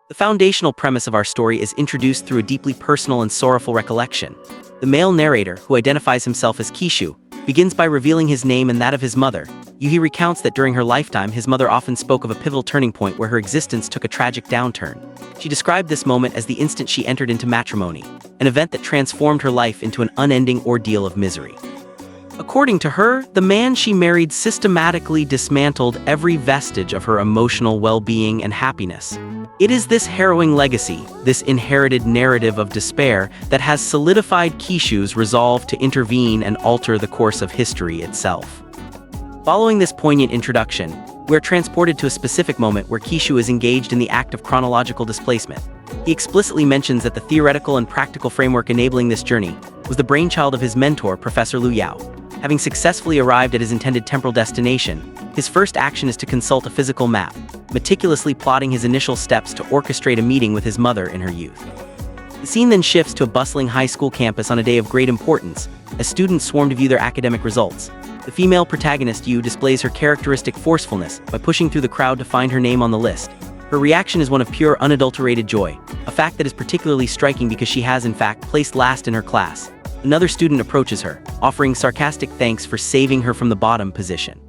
The foundational premise of our story is introduced through a deeply personal and sorrowful recollection. The male narrator, who identifies himself as Kishu, begins by revealing his name and that of his mother. Yuhi recounts that during her lifetime, his mother often spoke of a pivotal turning point where her existence took a tragic downturn. She described this moment as the instant she entered into matrimony, an event that transformed her life into an unending ordeal of misery. According to her, the man she married systematically dismantled every vestige of her emotional well-being and happiness. It is this harrowing legacy, this inherited narrative of despair, that has solidified Kishu's resolve to intervene and alter the course of history itself. Following this poignant introduction, we're transported to a specific moment where Kishu is engaged in the act of chronological displacement. He explicitly mentions that the theoretical and practical framework enabling this journey was the brainchild of his mentor, Professor Liu Yao. Having successfully arrived at his intended temporal destination, his first action is to consult a physical map, meticulously plotting his initial steps to orchestrate a meeting with his mother in her youth. The scene then shifts to a bustling high school campus on a day of great importance, as students swarm to view their academic results. The female protagonist Yu displays her characteristic forcefulness by pushing through the crowd to find her name on the list. Her reaction is one of pure, unadulterated joy, a fact that is particularly striking because she has, in fact, placed last in her class. Another student approaches her, offering sarcastic thanks for saving her from the bottom position.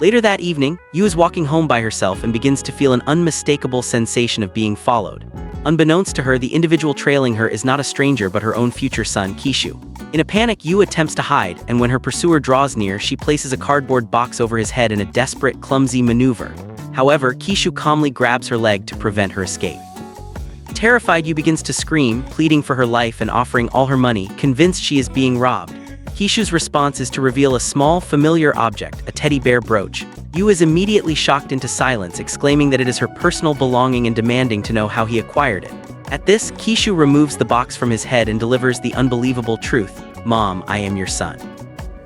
Later that evening, Yu is walking home by herself and begins to feel an unmistakable sensation of being followed. Unbeknownst to her, the individual trailing her is not a stranger but her own future son, Kishu. In a panic, Yu attempts to hide, and when her pursuer draws near, she places a cardboard box over his head in a desperate, clumsy maneuver. However, Kishu calmly grabs her leg to prevent her escape. Terrified, Yu begins to scream, pleading for her life and offering all her money, convinced she is being robbed. Kishu's response is to reveal a small, familiar object, a teddy bear brooch. Yu is immediately shocked into silence, exclaiming that it is her personal belonging and demanding to know how he acquired it. At this, Kishu removes the box from his head and delivers the unbelievable truth: "Mom, I am your son."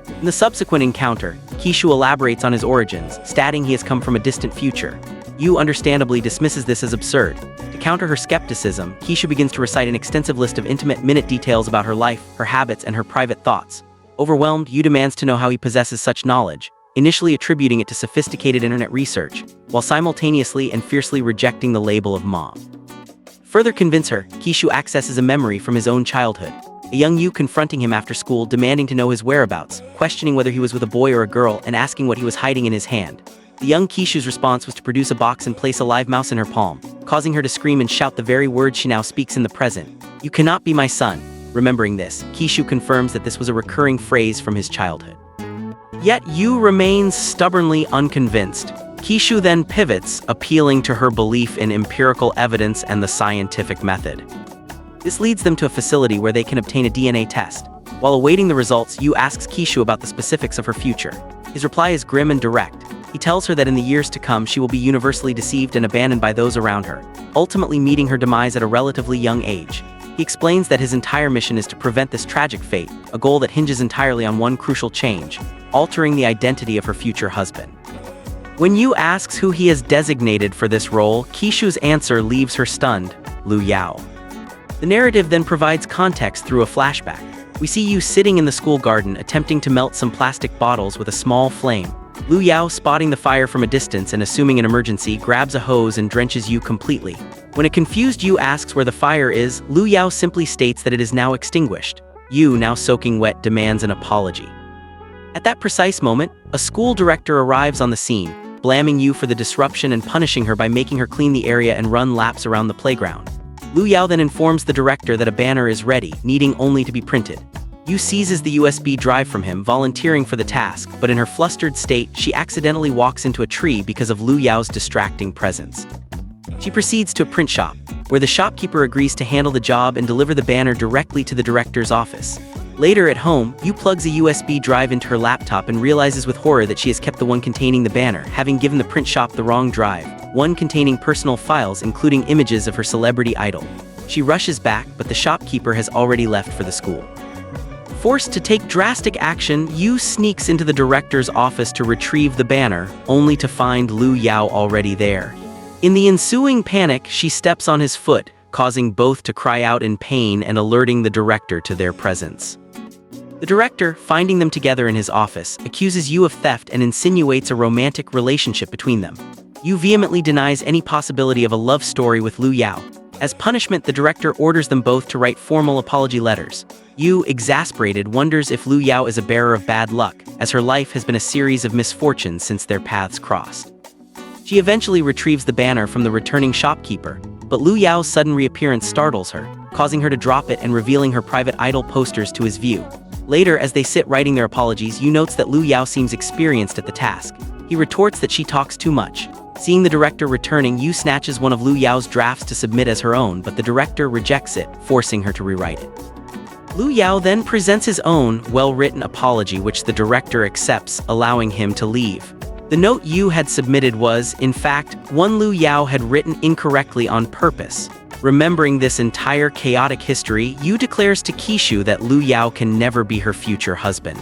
In the subsequent encounter, Kishu elaborates on his origins, stating he has come from a distant future. Yu understandably dismisses this as absurd. To counter her skepticism, Kishu begins to recite an extensive list of intimate, minute details about her life, her habits, and her private thoughts. Overwhelmed, Yu demands to know how he possesses such knowledge, initially attributing it to sophisticated internet research, while simultaneously and fiercely rejecting the label of mom. Further convince her, Kishu accesses a memory from his own childhood. A young Yu confronting him after school, demanding to know his whereabouts, questioning whether he was with a boy or a girl, and asking what he was hiding in his hand. The young Kishu's response was to produce a box and place a live mouse in her palm, causing her to scream and shout the very words she now speaks in the present: "You cannot be my son." Remembering this, Kishu confirms that this was a recurring phrase from his childhood. Yet Yu remains stubbornly unconvinced. Kishu then pivots, appealing to her belief in empirical evidence and the scientific method. This leads them to a facility where they can obtain a DNA test. While awaiting the results, Yu asks Kishu about the specifics of her future. His reply is grim and direct. He tells her that in the years to come she will be universally deceived and abandoned by those around her, ultimately meeting her demise at a relatively young age. He explains that his entire mission is to prevent this tragic fate, a goal that hinges entirely on one crucial change: altering the identity of her future husband. When Yu asks who he has designated for this role, Kishu's answer leaves her stunned: Liu Yao. The narrative then provides context through a flashback. We see Yu sitting in the school garden attempting to melt some plastic bottles with a small flame. Liu Yao, spotting the fire from a distance and assuming an emergency, grabs a hose and drenches Yu completely. When a confused Yu asks where the fire is, Liu Yao simply states that it is now extinguished. Yu, now soaking wet, demands an apology. At that precise moment, a school director arrives on the scene, blaming Yu for the disruption and punishing her by making her clean the area and run laps around the playground. Liu Yao then informs the director that a banner is ready, needing only to be printed. Yu seizes the USB drive from him, volunteering for the task, but in her flustered state, she accidentally walks into a tree because of Liu Yao's distracting presence. She proceeds to a print shop, where the shopkeeper agrees to handle the job and deliver the banner directly to the director's office. Later at home, Yu plugs a USB drive into her laptop and realizes with horror that she has kept the one containing the banner, having given the print shop the wrong drive, one containing personal files including images of her celebrity idol. She rushes back, but the shopkeeper has already left for the school. Forced to take drastic action, Yu sneaks into the director's office to retrieve the banner, only to find Liu Yao already there. In the ensuing panic, she steps on his foot, causing both to cry out in pain and alerting the director to their presence. The director, finding them together in his office, accuses Yu of theft and insinuates a romantic relationship between them. Yu vehemently denies any possibility of a love story with Lu Yao. As punishment, the director orders them both to write formal apology letters. Yu, exasperated, wonders if Lu Yao is a bearer of bad luck, as her life has been a series of misfortunes since their paths crossed. She eventually retrieves the banner from the returning shopkeeper, but Lu Yao's sudden reappearance startles her, causing her to drop it and revealing her private idol posters to his view. Later, as they sit writing their apologies, Yu notes that Lu Yao seems experienced at the task. He retorts that she talks too much. Seeing the director returning, Yu snatches one of Lu Yao's drafts to submit as her own, but the director rejects it, forcing her to rewrite it. Lu Yao then presents his own, well-written apology, which the director accepts, allowing him to leave. The note Yu had submitted was, in fact, one Lu Yao had written incorrectly on purpose. Remembering this entire chaotic history, Yu declares to Kishu that Lu Yao can never be her future husband.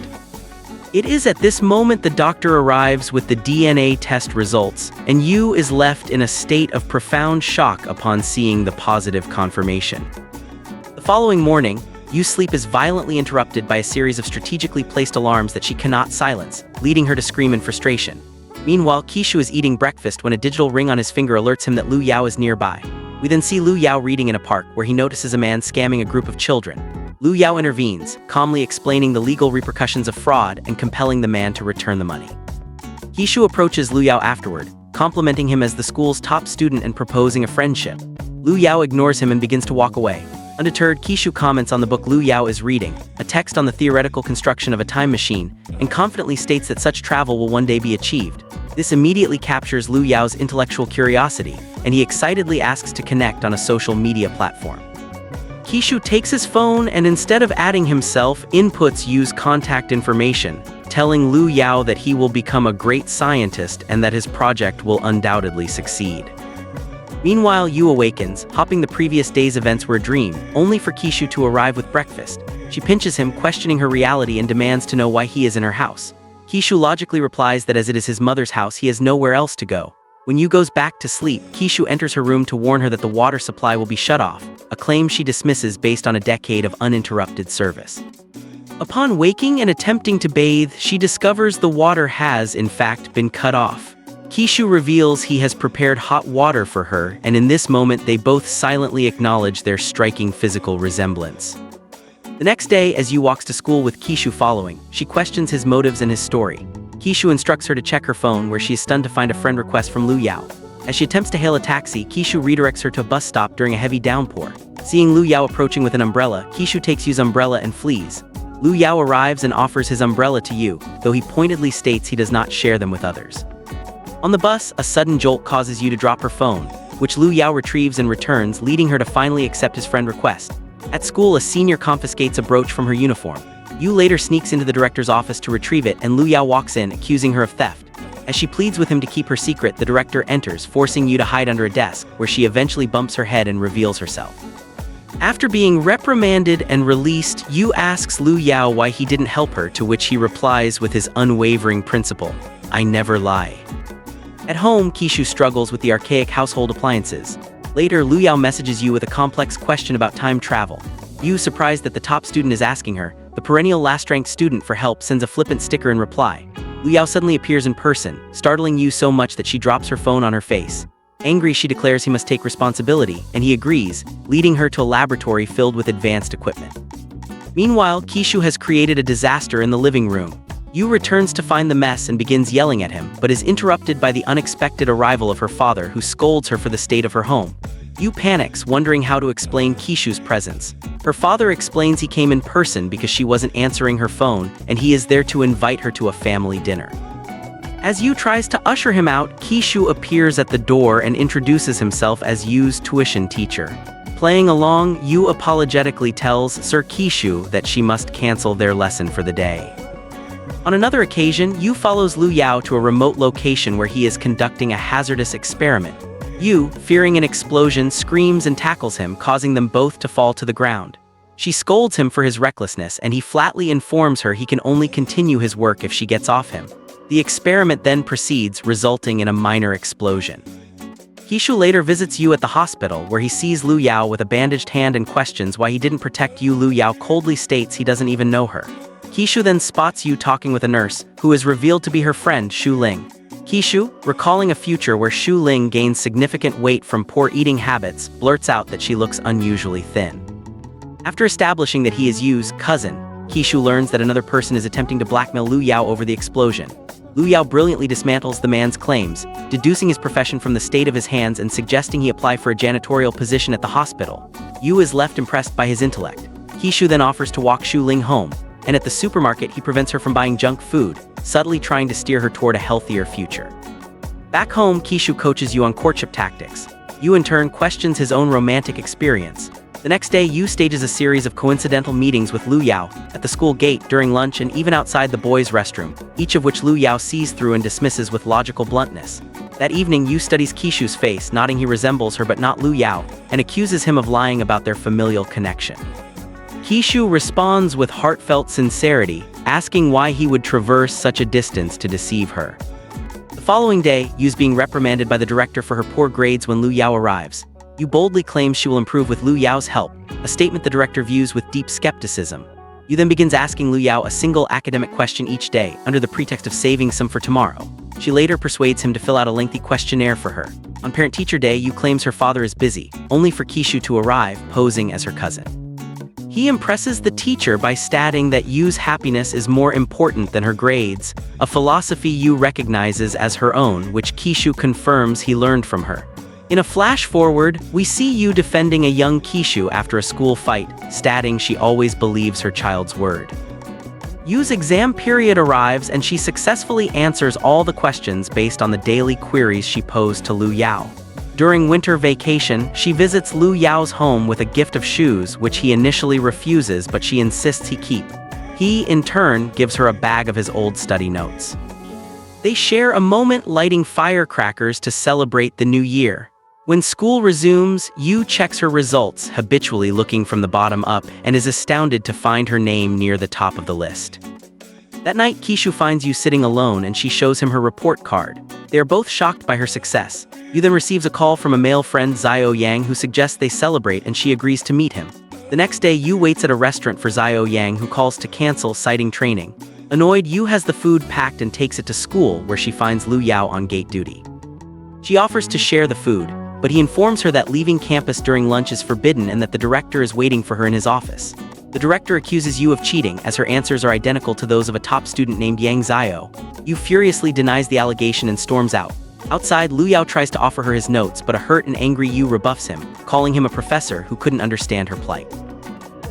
It is at this moment the doctor arrives with the DNA test results, and Yu is left in a state of profound shock upon seeing the positive confirmation. The following morning, Yu's sleep is violently interrupted by a series of strategically placed alarms that she cannot silence, leading her to scream in frustration. Meanwhile, Kishu is eating breakfast when a digital ring on his finger alerts him that Lu Yao is nearby. We then see Lu Yao reading in a park where he notices a man scamming a group of children. Lu Yao intervenes, calmly explaining the legal repercussions of fraud and compelling the man to return the money. Kishu approaches Lu Yao afterward, complimenting him as the school's top student and proposing a friendship. Lu Yao ignores him and begins to walk away. Undeterred, Kishu comments on the book Lu Yao is reading, a text on the theoretical construction of a time machine, and confidently states that such travel will one day be achieved. This immediately captures Lu Yao's intellectual curiosity, and he excitedly asks to connect on a social media platform. Kishu takes his phone and instead of adding himself, inputs Yu's contact information, telling Lu Yao that he will become a great scientist and that his project will undoubtedly succeed. Meanwhile, Yu awakens, hoping the previous day's events were a dream, only for Kishu to arrive with breakfast. She pinches him, questioning her reality and demands to know why he is in her house. Kishu logically replies that as it is his mother's house, he has nowhere else to go. When Yu goes back to sleep, Kishu enters her room to warn her that the water supply will be shut off, a claim she dismisses based on a decade of uninterrupted service. Upon waking and attempting to bathe, she discovers the water has, in fact, been cut off. Kishu reveals he has prepared hot water for her, and in this moment they both silently acknowledge their striking physical resemblance. The next day, as Yu walks to school with Kishu following, she questions his motives and his story. Kishu instructs her to check her phone, where she is stunned to find a friend request from Lu Yao. As she attempts to hail a taxi, Kishu redirects her to a bus stop during a heavy downpour. Seeing Lu Yao approaching with an umbrella, Kishu takes Yu's umbrella and flees. Lu Yao arrives and offers his umbrella to Yu, though he pointedly states he does not share them with others. On the bus, a sudden jolt causes Yu to drop her phone, which Lu Yao retrieves and returns, leading her to finally accept his friend request. At school, a senior confiscates a brooch from her uniform. Yu later sneaks into the director's office to retrieve it, and Lu Yao walks in, accusing her of theft. As she pleads with him to keep her secret, the director enters, forcing Yu to hide under a desk, where she eventually bumps her head and reveals herself. After being reprimanded and released, Yu asks Lu Yao why he didn't help her, to which he replies with his unwavering principle, "I never lie." At home, Kishu struggles with the archaic household appliances. Later, Lu Yao messages Yu with a complex question about time travel. Yu, surprised that the top student is asking her, the perennial last-ranked student, for help, sends a flippant sticker in reply. Lu Yao suddenly appears in person, startling Yu so much that she drops her phone on her face. Angry, she declares he must take responsibility, and he agrees, leading her to a laboratory filled with advanced equipment. Meanwhile, Kishu has created a disaster in the living room. Yu returns to find the mess and begins yelling at him, but is interrupted by the unexpected arrival of her father, who scolds her for the state of her home. Yu panics, wondering how to explain Kishu's presence. Her father explains he came in person because she wasn't answering her phone, and he is there to invite her to a family dinner. As Yu tries to usher him out, Kishu appears at the door and introduces himself as Yu's tuition teacher. Playing along, Yu apologetically tells Sir Kishu that she must cancel their lesson for the day. On another occasion, Yu follows Lu Yao to a remote location where he is conducting a hazardous experiment. Yu, fearing an explosion, screams and tackles him, causing them both to fall to the ground. She scolds him for his recklessness, and he flatly informs her he can only continue his work if she gets off him. The experiment then proceeds, resulting in a minor explosion. Kishu later visits Yu at the hospital, where he sees Lu Yao with a bandaged hand and questions why he didn't protect Yu. Lu Yao coldly states he doesn't even know her. Kishu then spots Yu talking with a nurse, who is revealed to be her friend, Shu Ling. Kishu, recalling a future where Shu Ling gains significant weight from poor eating habits, blurts out that she looks unusually thin. After establishing that he is Yu's cousin, Kishu learns that another person is attempting to blackmail Lu Yao over the explosion. Lu Yao brilliantly dismantles the man's claims, deducing his profession from the state of his hands and suggesting he apply for a janitorial position at the hospital. Yu is left impressed by his intellect. Kishu then offers to walk Shu Ling home, and at the supermarket he prevents her from buying junk food, subtly trying to steer her toward a healthier future. Back home, Kishu coaches Yu on courtship tactics. Yu in turn questions his own romantic experience. The next day, Yu stages a series of coincidental meetings with Lu Yao, at the school gate, during lunch, and even outside the boys' restroom, each of which Lu Yao sees through and dismisses with logical bluntness. That evening, Yu studies Kishu's face, nodding he resembles her but not Lu Yao, and accuses him of lying about their familial connection. Kishu responds with heartfelt sincerity, asking why he would traverse such a distance to deceive her. The following day, Yu's being reprimanded by the director for her poor grades when Lu Yao arrives. Yu boldly claims she will improve with Lu Yao's help, a statement the director views with deep skepticism. Yu then begins asking Lu Yao a single academic question each day, under the pretext of saving some for tomorrow. She later persuades him to fill out a lengthy questionnaire for her. On Parent-Teacher Day, Yu claims her father is busy, only for Kishu to arrive, posing as her cousin. He impresses the teacher by stating that Yu's happiness is more important than her grades, a philosophy Yu recognizes as her own, which Kishu confirms he learned from her. In a flash forward, we see Yu defending a young Kishu after a school fight, stating she always believes her child's word. Yu's exam period arrives and she successfully answers all the questions based on the daily queries she posed to Lu Yao. During winter vacation, she visits Lu Yao's home with a gift of shoes, which he initially refuses but she insists he keep. He, in turn, gives her a bag of his old study notes. They share a moment lighting firecrackers to celebrate the new year. When school resumes, Yu checks her results, habitually looking from the bottom up, and is astounded to find her name near the top of the list. That night, Kishu finds Yu sitting alone and she shows him her report card. They are both shocked by her success. Yu then receives a call from a male friend, Xiao Yang, who suggests they celebrate and she agrees to meet him. The next day, Yu waits at a restaurant for Xiao Yang, who calls to cancel, citing training. Annoyed, Yu has the food packed and takes it to school, where she finds Lu Yao on gate duty. She offers to share the food, but he informs her that leaving campus during lunch is forbidden and that the director is waiting for her in his office. The director accuses Yu of cheating, as her answers are identical to those of a top student named Yang Xiao. Yu furiously denies the allegation and storms out. Outside, Lu Yao tries to offer her his notes, but a hurt and angry Yu rebuffs him, calling him a professor who couldn't understand her plight.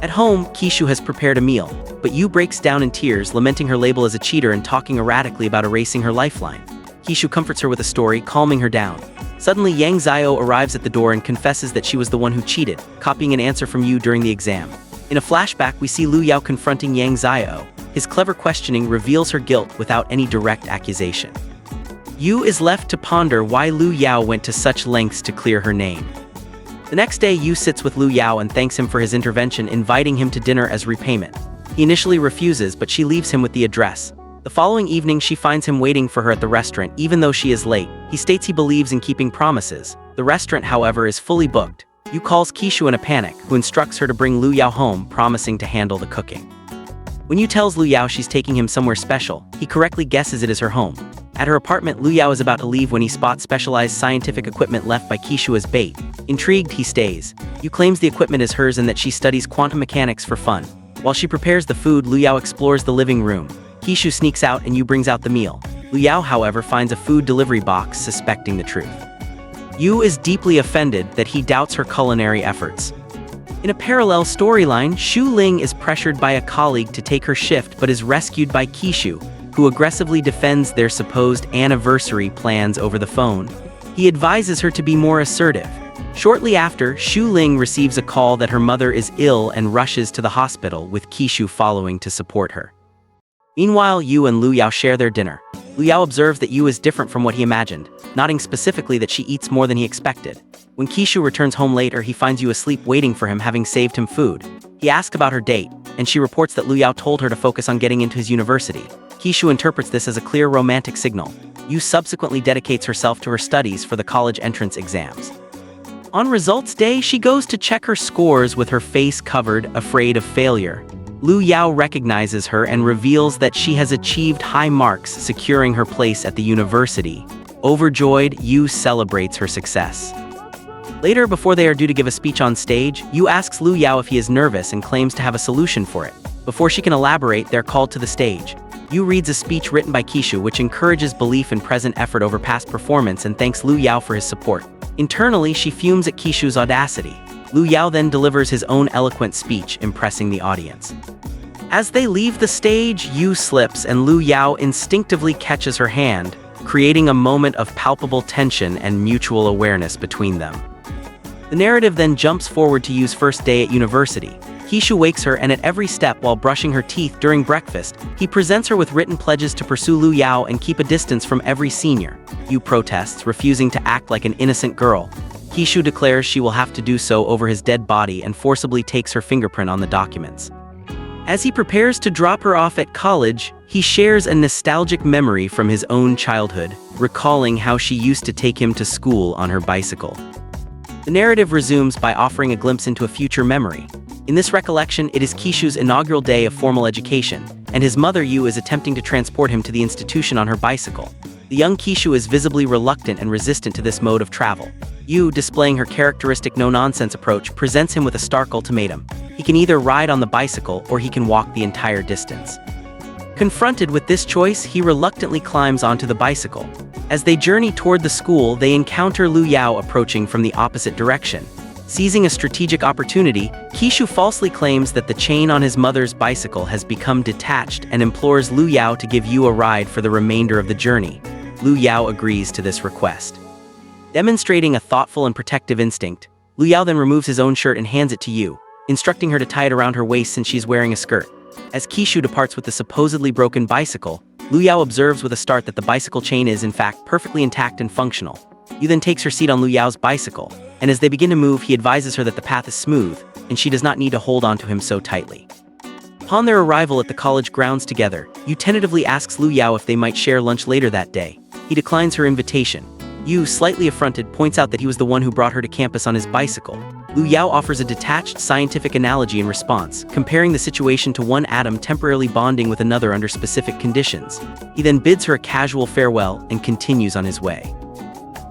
At home, Kishu has prepared a meal, but Yu breaks down in tears, lamenting her label as a cheater and talking erratically about erasing her lifeline. Kishu comforts her with a story, calming her down. Suddenly, Yang Xiao arrives at the door and confesses that she was the one who cheated, copying an answer from Yu during the exam. In a flashback, we see Lu Yao confronting Yang Xiao. His clever questioning reveals her guilt without any direct accusation. Yu is left to ponder why Lu Yao went to such lengths to clear her name. The next day, Yu sits with Lu Yao and thanks him for his intervention, inviting him to dinner as repayment. He initially refuses, but she leaves him with the address. The following evening, she finds him waiting for her at the restaurant, even though she is late. He states he believes in keeping promises. The restaurant, however, is fully booked. Yu calls Kishu in a panic, who instructs her to bring Lu Yao home, promising to handle the cooking. When Yu tells Lu Yao she's taking him somewhere special, he correctly guesses it is her home. At her apartment, Lu Yao is about to leave when he spots specialized scientific equipment left by Kishu as bait. Intrigued, he stays. Yu claims the equipment is hers and that she studies quantum mechanics for fun. While she prepares the food, Lu Yao explores the living room. Kishu sneaks out and Yu brings out the meal. Lu Yao, however, finds a food delivery box, suspecting the truth. Yu is deeply offended that he doubts her culinary efforts. In a parallel storyline, Shu Ling is pressured by a colleague to take her shift but is rescued by Kishu, who aggressively defends their supposed anniversary plans over the phone. He advises her to be more assertive. Shortly after, Shu Ling receives a call that her mother is ill and rushes to the hospital, with Kishu following to support her. Meanwhile, Yu and Lu Yao share their dinner. Lu Yao observes that Yu is different from what he imagined, noting specifically that she eats more than he expected. When Kishu returns home later, he finds Yu asleep waiting for him, having saved him food. He asks about her date, and she reports that Lu Yao told her to focus on getting into his university. Kishu interprets this as a clear romantic signal. Yu subsequently dedicates herself to her studies for the college entrance exams. On results day, she goes to check her scores with her face covered, afraid of failure. Lu Yao recognizes her and reveals that she has achieved high marks, securing her place at the university. Overjoyed, Yu celebrates her success. Later, before they are due to give a speech on stage, Yu asks Lu Yao if he is nervous and claims to have a solution for it. Before she can elaborate, they're called to the stage. Yu reads a speech written by Kishu which encourages belief in present effort over past performance and thanks Lu Yao for his support. Internally, she fumes at Kishu's audacity. Lu Yao then delivers his own eloquent speech, impressing the audience. As they leave the stage, Yu slips and Lu Yao instinctively catches her hand, creating a moment of palpable tension and mutual awareness between them. The narrative then jumps forward to Yu's first day at university. Kishu wakes her and at every step while brushing her teeth during breakfast, he presents her with written pledges to pursue Lu Yao and keep a distance from every senior. Yu protests, refusing to act like an innocent girl. Kishu declares she will have to do so over his dead body and forcibly takes her fingerprint on the documents. As he prepares to drop her off at college, he shares a nostalgic memory from his own childhood, recalling how she used to take him to school on her bicycle. The narrative resumes by offering a glimpse into a future memory. In this recollection, it is Kishu's inaugural day of formal education, and his mother Yu is attempting to transport him to the institution on her bicycle. The young Kishu is visibly reluctant and resistant to this mode of travel. Yu, displaying her characteristic no-nonsense approach, presents him with a stark ultimatum. He can either ride on the bicycle or he can walk the entire distance. Confronted with this choice, he reluctantly climbs onto the bicycle. As they journey toward the school, they encounter Lu Yao approaching from the opposite direction. Seizing a strategic opportunity, Kishu falsely claims that the chain on his mother's bicycle has become detached and implores Lu Yao to give Yu a ride for the remainder of the journey. Lu Yao agrees to this request. Demonstrating a thoughtful and protective instinct, Lu Yao then removes his own shirt and hands it to Yu, instructing her to tie it around her waist since she's wearing a skirt. As Kishu departs with the supposedly broken bicycle, Lu Yao observes with a start that the bicycle chain is, in fact, perfectly intact and functional. Yu then takes her seat on Lu Yao's bicycle, and as they begin to move, he advises her that the path is smooth, and she does not need to hold onto him so tightly. Upon their arrival at the college grounds together, Yu tentatively asks Lu Yao if they might share lunch later that day. He declines her invitation. Yu, slightly affronted, points out that he was the one who brought her to campus on his bicycle. Lu Yao offers a detached scientific analogy in response, comparing the situation to one atom temporarily bonding with another under specific conditions. He then bids her a casual farewell and continues on his way.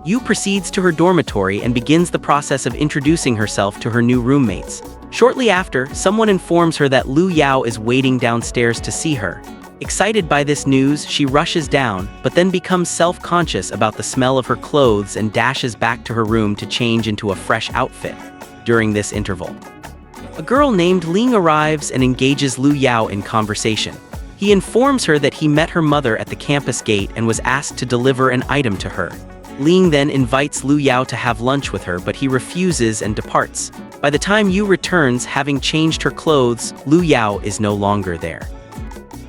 Yu proceeds to her dormitory and begins the process of introducing herself to her new roommates. Shortly after, someone informs her that Lu Yao is waiting downstairs to see her. Excited by this news, she rushes down, but then becomes self-conscious about the smell of her clothes and dashes back to her room to change into a fresh outfit. During this interval, a girl named Ling arrives and engages Lu Yao in conversation. He informs her that he met her mother at the campus gate and was asked to deliver an item to her. Ling then invites Lu Yao to have lunch with her, but he refuses and departs. By the time Yu returns, having changed her clothes, Lu Yao is no longer there.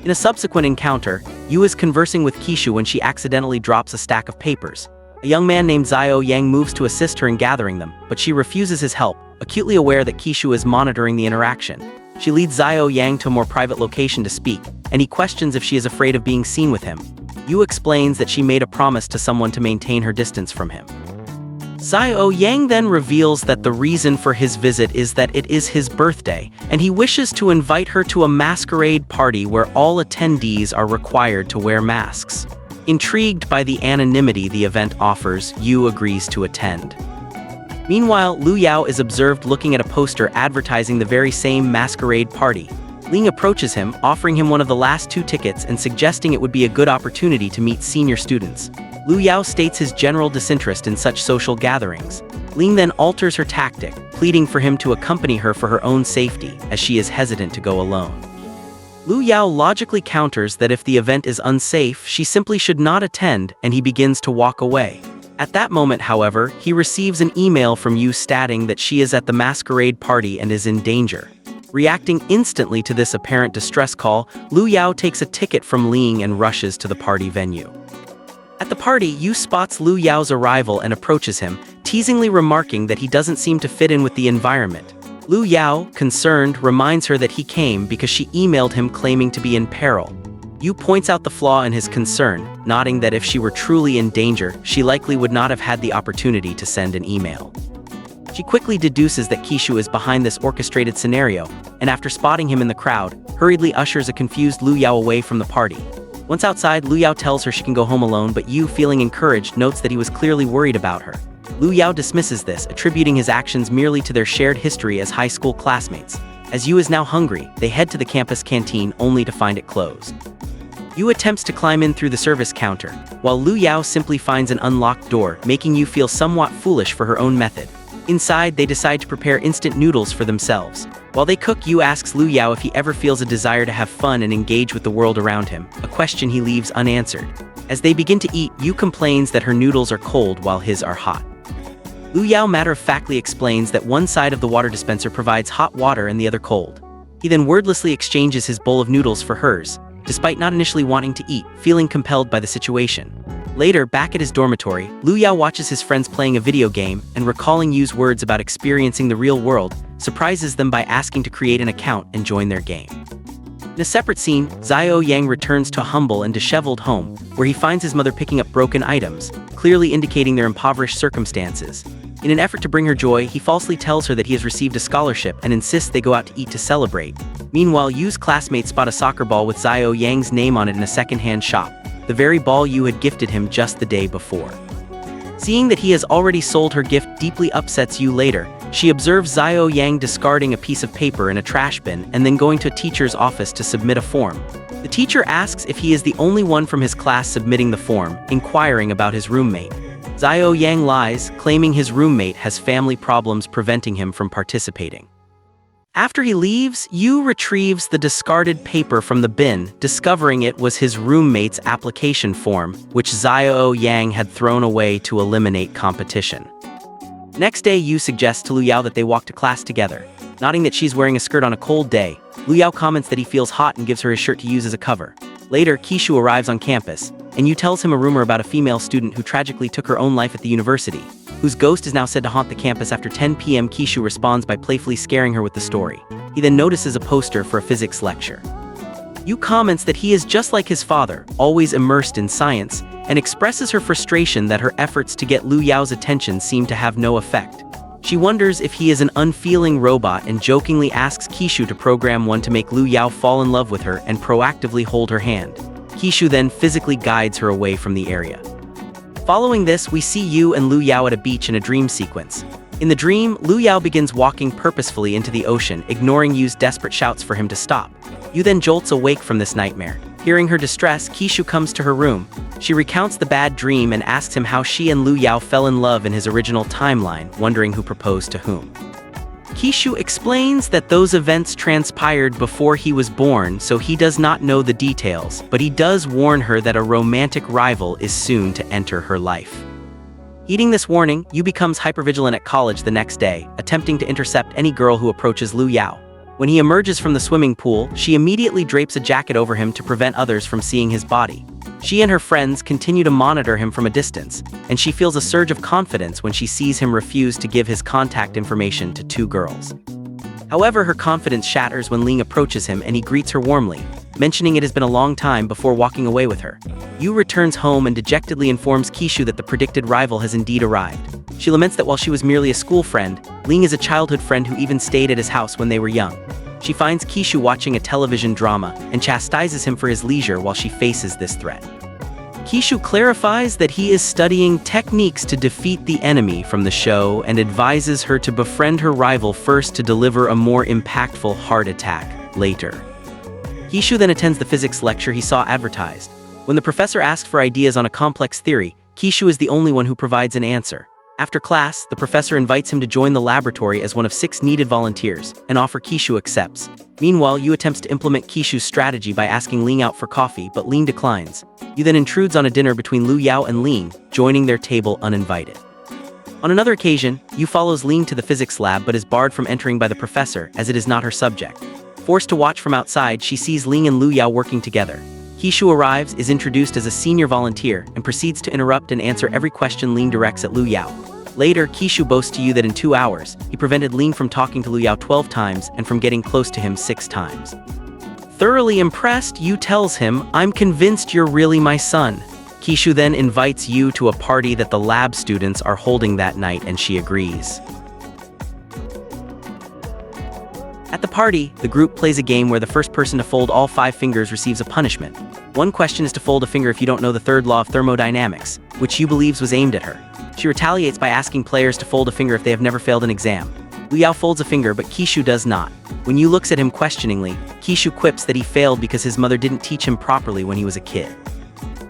In a subsequent encounter, Yu is conversing with Kishu when she accidentally drops a stack of papers. A young man named Xiao Yang moves to assist her in gathering them, but she refuses his help, acutely aware that Kishu is monitoring the interaction. She leads Xiao Yang to a more private location to speak, and he questions if she is afraid of being seen with him. Yu explains that she made a promise to someone to maintain her distance from him. Xiao Yang then reveals that the reason for his visit is that it is his birthday, and he wishes to invite her to a masquerade party where all attendees are required to wear masks. Intrigued by the anonymity the event offers, Yu agrees to attend. Meanwhile, Lu Yao is observed looking at a poster advertising the very same masquerade party. Ling approaches him, offering him one of the last 2 tickets and suggesting it would be a good opportunity to meet senior students. Lu Yao states his general disinterest in such social gatherings. Ling then alters her tactic, pleading for him to accompany her for her own safety, as she is hesitant to go alone. Lu Yao logically counters that if the event is unsafe, she simply should not attend, and he begins to walk away. At that moment, however, he receives an email from Yu stating that she is at the masquerade party and is in danger. Reacting instantly to this apparent distress call, Lu Yao takes a ticket from Ling and rushes to the party venue. At the party, Yu spots Lu Yao's arrival and approaches him, teasingly remarking that he doesn't seem to fit in with the environment. Lu Yao, concerned, reminds her that he came because she emailed him claiming to be in peril. Yu points out the flaw in his concern, noting that if she were truly in danger, she likely would not have had the opportunity to send an email. She quickly deduces that Kishu is behind this orchestrated scenario, and after spotting him in the crowd, hurriedly ushers a confused Lu Yao away from the party. Once outside, Lu Yao tells her she can go home alone, but Yu, feeling encouraged, notes that he was clearly worried about her. Lu Yao dismisses this, attributing his actions merely to their shared history as high school classmates. As Yu is now hungry, they head to the campus canteen only to find it closed. Yu attempts to climb in through the service counter, while Lu Yao simply finds an unlocked door, making Yu feel somewhat foolish for her own method. Inside, they decide to prepare instant noodles for themselves. While they cook, Yu asks Lu Yao if he ever feels a desire to have fun and engage with the world around him, a question he leaves unanswered. As they begin to eat, Yu complains that her noodles are cold while his are hot. Lu Yao matter-of-factly explains that one side of the water dispenser provides hot water and the other cold. He then wordlessly exchanges his bowl of noodles for hers, despite not initially wanting to eat, feeling compelled by the situation. Later, back at his dormitory, Lu Yao watches his friends playing a video game and, recalling Yu's words about experiencing the real world, surprises them by asking to create an account and join their game. In a separate scene, Xiao Yang returns to a humble and disheveled home, where he finds his mother picking up broken items, clearly indicating their impoverished circumstances. In an effort to bring her joy, he falsely tells her that he has received a scholarship and insists they go out to eat to celebrate. Meanwhile, Yu's classmates spot a soccer ball with Xiao Yang's name on it in a second-hand shop, the very ball Yu had gifted him just the day before. Seeing that he has already sold her gift deeply upsets Yu later. She observes Xiao Yang discarding a piece of paper in a trash bin and then going to a teacher's office to submit a form. The teacher asks if he is the only one from his class submitting the form, inquiring about his roommate. Xiao Yang lies, claiming his roommate has family problems preventing him from participating. After he leaves, Yu retrieves the discarded paper from the bin, discovering it was his roommate's application form, which Xiao Yang had thrown away to eliminate competition. Next day, Yu suggests to Lu Yao that they walk to class together. Noting that she's wearing a skirt on a cold day, Lu Yao comments that he feels hot and gives her his shirt to use as a cover. Later, Kishu arrives on campus, and Yu tells him a rumor about a female student who tragically took her own life at the university, whose ghost is now said to haunt the campus after 10 p.m. Kishu responds by playfully scaring her with the story. He then notices a poster for a physics lecture. Yu comments that he is just like his father, always immersed in science, and expresses her frustration that her efforts to get Lu Yao's attention seem to have no effect. She wonders if he is an unfeeling robot and jokingly asks Kishu to program one to make Lu Yao fall in love with her and proactively hold her hand. Kishu then physically guides her away from the area. Following this, we see Yu and Lu Yao at a beach in a dream sequence. In the dream, Lu Yao begins walking purposefully into the ocean, ignoring Yu's desperate shouts for him to stop. Yu then jolts awake from this nightmare. Hearing her distress, Kishu comes to her room. She recounts the bad dream and asks him how she and Lu Yao fell in love in his original timeline, wondering who proposed to whom. Kishu explains that those events transpired before he was born, so he does not know the details, but he does warn her that a romantic rival is soon to enter her life. Heeding this warning, Yu becomes hypervigilant at college the next day, attempting to intercept any girl who approaches Lu Yao. When he emerges from the swimming pool, she immediately drapes a jacket over him to prevent others from seeing his body. She and her friends continue to monitor him from a distance, and she feels a surge of confidence when she sees him refuse to give his contact information to two girls. However, her confidence shatters when Ling approaches him and he greets her warmly, mentioning it has been a long time before walking away with her. Yu returns home and dejectedly informs Kishu that the predicted rival has indeed arrived. She laments that while she was merely a school friend, Ling is a childhood friend who even stayed at his house when they were young. She finds Kishu watching a television drama and chastises him for his leisure while she faces this threat. Kishu clarifies that he is studying techniques to defeat the enemy from the show and advises her to befriend her rival first to deliver a more impactful heart attack later. Kishu then attends the physics lecture he saw advertised. When the professor asks for ideas on a complex theory, Kishu is the only one who provides an answer. After class, the professor invites him to join the laboratory as one of 6 needed volunteers, an offer Kishu accepts. Meanwhile, Yu attempts to implement Kishu's strategy by asking Ling out for coffee, but Ling declines. Yu then intrudes on a dinner between Lu Yao and Ling, joining their table uninvited. On another occasion, Yu follows Ling to the physics lab but is barred from entering by the professor as it is not her subject. Forced to watch from outside, she sees Ling and Lu Yao working together. Kishu arrives, is introduced as a senior volunteer, and proceeds to interrupt and answer every question Ling directs at Lu Yao. Later, Kishu boasts to Yu that in 2 hours, he prevented Ling from talking to Lu Yao 12 times and from getting close to him 6 times. Thoroughly impressed, Yu tells him, "I'm convinced you're really my son." Kishu then invites Yu to a party that the lab students are holding that night and she agrees. At the party, the group plays a game where the first person to fold all 5 fingers receives a punishment. One question is to fold a finger if you don't know the third law of thermodynamics, which Yu believes was aimed at her. She retaliates by asking players to fold a finger if they have never failed an exam. Liu Yao folds a finger, but Kishu does not. When Yu looks at him questioningly, Kishu quips that he failed because his mother didn't teach him properly when he was a kid.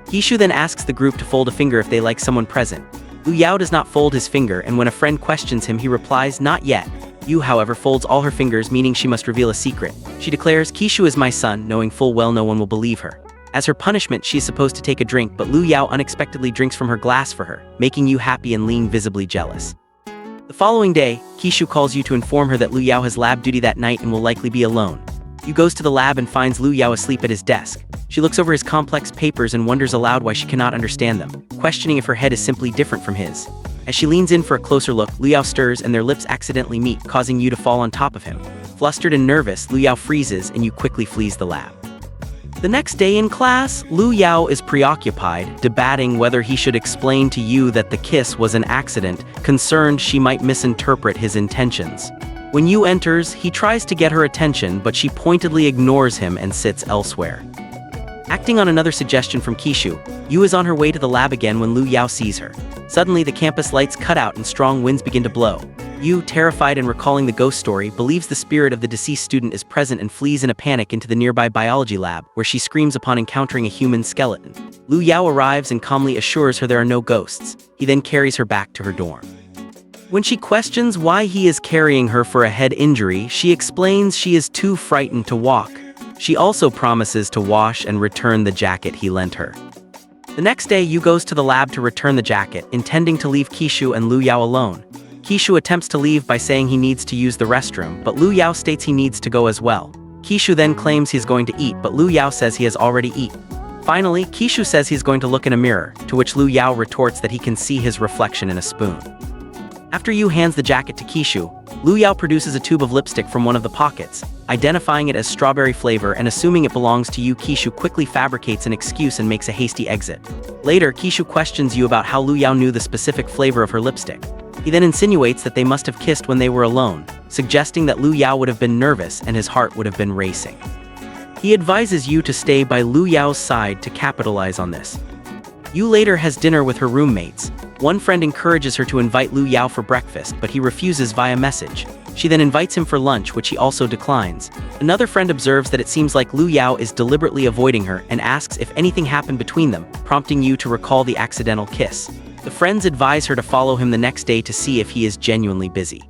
Kishu then asks the group to fold a finger if they like someone present. Liu Yao does not fold his finger, and when a friend questions him, he replies, "Not yet." Yu, however, folds all her fingers, meaning she must reveal a secret. She declares, "Kishu is my son," knowing full well no one will believe her. As her punishment, she is supposed to take a drink, but Liu Yao unexpectedly drinks from her glass for her, making Yu happy and Ling visibly jealous. The following day, Kishu calls Yu to inform her that Liu Yao has lab duty that night and will likely be alone. Yu goes to the lab and finds Liu Yao asleep at his desk. She looks over his complex papers and wonders aloud why she cannot understand them, questioning if her head is simply different from his. As she leans in for a closer look, Liu Yao stirs and their lips accidentally meet, causing Yu to fall on top of him. Flustered and nervous, Liu Yao freezes and Yu quickly flees the lab. The next day in class, Liu Yao is preoccupied, debating whether he should explain to Yu that the kiss was an accident, concerned she might misinterpret his intentions. When Yu enters, he tries to get her attention, but she pointedly ignores him and sits elsewhere. Acting on another suggestion from Kishu, Yu is on her way to the lab again when Liu Yao sees her. Suddenly, the campus lights cut out and strong winds begin to blow. Yu, terrified and recalling the ghost story, believes the spirit of the deceased student is present and flees in a panic into the nearby biology lab, where she screams upon encountering a human skeleton. Liu Yao arrives and calmly assures her there are no ghosts. He then carries her back to her dorm. When she questions why he is carrying her for a head injury, she explains she is too frightened to walk. She also promises to wash and return the jacket he lent her. The next day, Yu goes to the lab to return the jacket, intending to leave Kishu and Liu Yao alone. Kishu attempts to leave by saying he needs to use the restroom, but Liu Yao states he needs to go as well. Kishu then claims he's going to eat, but Liu Yao says he has already eaten. Finally, Kishu says he's going to look in a mirror, to which Liu Yao retorts that he can see his reflection in a spoon. After Yu hands the jacket to Kishu, Liu Yao produces a tube of lipstick from one of the pockets, identifying it as strawberry flavor and assuming it belongs to Yu. Kishu quickly fabricates an excuse and makes a hasty exit. Later, Kishu questions Yu about how Liu Yao knew the specific flavor of her lipstick. He then insinuates that they must have kissed when they were alone, suggesting that Liu Yao would have been nervous and his heart would have been racing. He advises Yu to stay by Liu Yao's side to capitalize on this. Yu later has dinner with her roommates. One friend encourages her to invite Liu Yao for breakfast, but he refuses via message. She then invites him for lunch, which he also declines. Another friend observes that it seems like Liu Yao is deliberately avoiding her and asks if anything happened between them, prompting Yu to recall the accidental kiss. The friends advise her to follow him the next day to see if he is genuinely busy.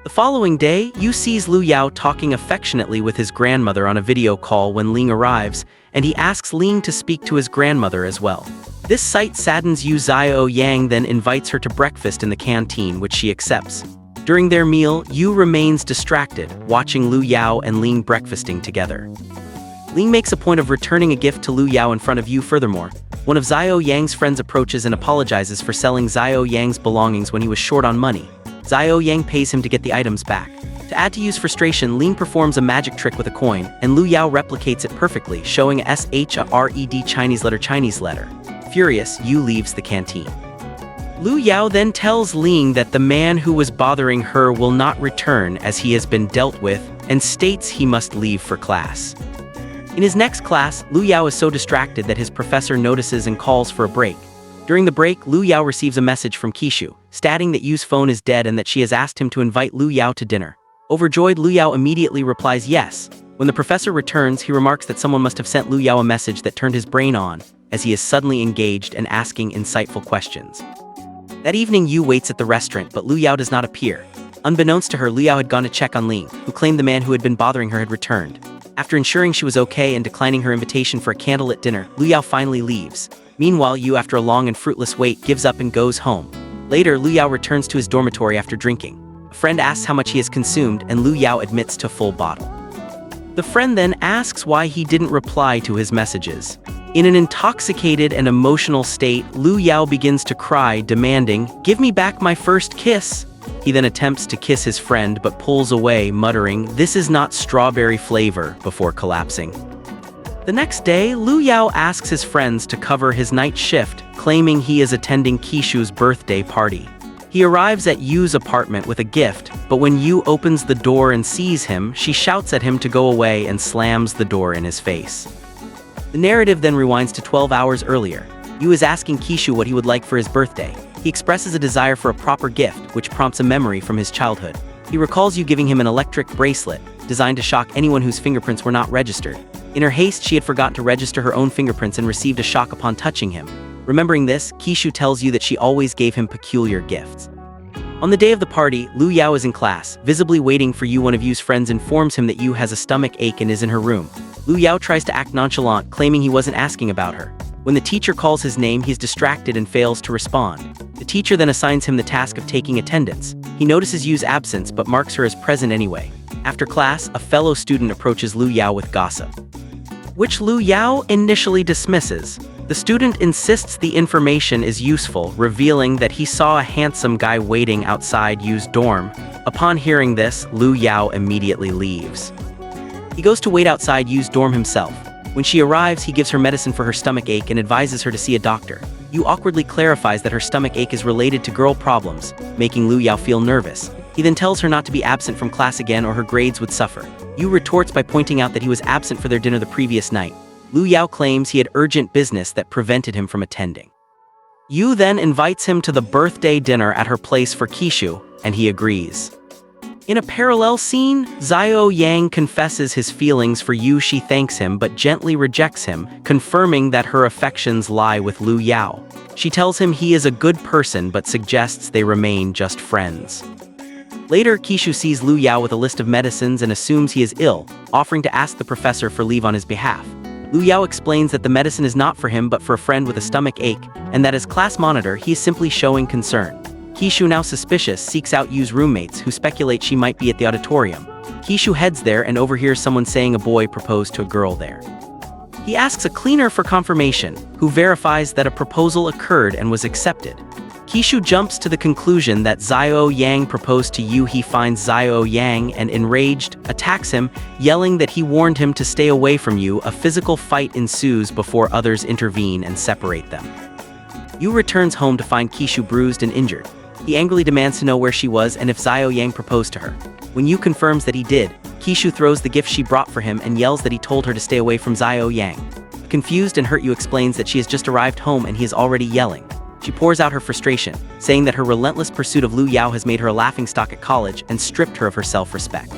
The following day, Yu sees Liu Yao talking affectionately with his grandmother on a video call when Ling arrives, and he asks Ling to speak to his grandmother as well. This sight saddens Yu. Xiao Yang then invites her to breakfast in the canteen, which she accepts. During their meal, Yu remains distracted, watching Liu Yao and Ling breakfasting together. Ling makes a point of returning a gift to Liu Yao in front of Yu. Furthermore, one of Xiao Yang's friends approaches and apologizes for selling Xiao Yang's belongings when he was short on money. Xiao Yang pays him to get the items back. To add to Yu's frustration, Ling performs a magic trick with a coin, and Liu Yao replicates it perfectly, showing a SHRED Chinese letter. Furious, Yu leaves the canteen. Liu Yao then tells Ling that the man who was bothering her will not return as he has been dealt with, and states he must leave for class. In his next class, Liu Yao is so distracted that his professor notices and calls for a break. During the break, Liu Yao receives a message from Kishu, stating that Yu's phone is dead and that she has asked him to invite Liu Yao to dinner. Overjoyed, Liu Yao immediately replies yes. When the professor returns, he remarks that someone must have sent Liu Yao a message that turned his brain on, as he is suddenly engaged and asking insightful questions. That evening, Yu waits at the restaurant, but Liu Yao does not appear. Unbeknownst to her, Liu Yao had gone to check on Ling, who claimed the man who had been bothering her had returned. After ensuring she was okay and declining her invitation for a candlelit dinner, Liu Yao finally leaves. Meanwhile, Yu, after a long and fruitless wait, gives up and goes home. Later, Liu Yao returns to his dormitory after drinking. A friend asks how much he has consumed, and Liu Yao admits to full bottle. The friend then asks why he didn't reply to his messages. In an intoxicated and emotional state, Liu Yao begins to cry, demanding, "Give me back my first kiss." He then attempts to kiss his friend but pulls away, muttering, "This is not strawberry flavor," before collapsing. The next day, Liu Yao asks his friends to cover his night shift, claiming he is attending Kishu's birthday party. He arrives at Yu's apartment with a gift, but when Yu opens the door and sees him, she shouts at him to go away and slams the door in his face. The narrative then rewinds to 12 hours earlier. Yu is asking Kishu what he would like for his birthday. He expresses a desire for a proper gift, which prompts a memory from his childhood. He recalls Yu giving him an electric bracelet, designed to shock anyone whose fingerprints were not registered. In her haste, she had forgotten to register her own fingerprints and received a shock upon touching him. Remembering this, Kishu tells Yu that she always gave him peculiar gifts. On the day of the party, Lu Yao is in class, visibly waiting for Yu. One of Yu's friends informs him that Yu has a stomach ache and is in her room. Lu Yao tries to act nonchalant, claiming he wasn't asking about her. When the teacher calls his name, he's distracted and fails to respond. The teacher then assigns him the task of taking attendance. He notices Yu's absence but marks her as present anyway. After class, a fellow student approaches Lu Yao with gossip, which Lu Yao initially dismisses. The student insists the information is useful, revealing that he saw a handsome guy waiting outside Yu's dorm. Upon hearing this, Lu Yao immediately leaves. He goes to wait outside Yu's dorm himself. When she arrives, he gives her medicine for her stomach ache and advises her to see a doctor. Yu awkwardly clarifies that her stomach ache is related to girl problems, making Lu Yao feel nervous. He then tells her not to be absent from class again or her grades would suffer. Yu retorts by pointing out that he was absent for their dinner the previous night. Lu Yao claims he had urgent business that prevented him from attending. Yu then invites him to the birthday dinner at her place for Kishu, and he agrees. In a parallel scene, Xiao Yang confesses his feelings for Yu. She thanks him but gently rejects him, confirming that her affections lie with Lu Yao. She tells him he is a good person but suggests they remain just friends. Later, Kishu sees Lu Yao with a list of medicines and assumes he is ill, offering to ask the professor for leave on his behalf. Lu Yao explains that the medicine is not for him but for a friend with a stomach ache, and that as class monitor he is simply showing concern. Kishu, now suspicious, seeks out Yu's roommates, who speculate she might be at the auditorium. Kishu heads there and overhears someone saying a boy proposed to a girl there. He asks a cleaner for confirmation, who verifies that a proposal occurred and was accepted. Kishu jumps to the conclusion that Xiao Yang proposed to Yu. He finds Xiao Yang and, enraged, attacks him, yelling that he warned him to stay away from Yu. A physical fight ensues before others intervene and separate them. Yu returns home to find Kishu bruised and injured. He angrily demands to know where she was and if Xiao Yang proposed to her. When Yu confirms that he did, Kishu throws the gift she brought for him and yells that he told her to stay away from Xiao Yang. Confused and hurt, Yu explains that she has just arrived home and he is already yelling. She pours out her frustration, saying that her relentless pursuit of Lu Yao has made her a laughingstock at college and stripped her of her self-respect.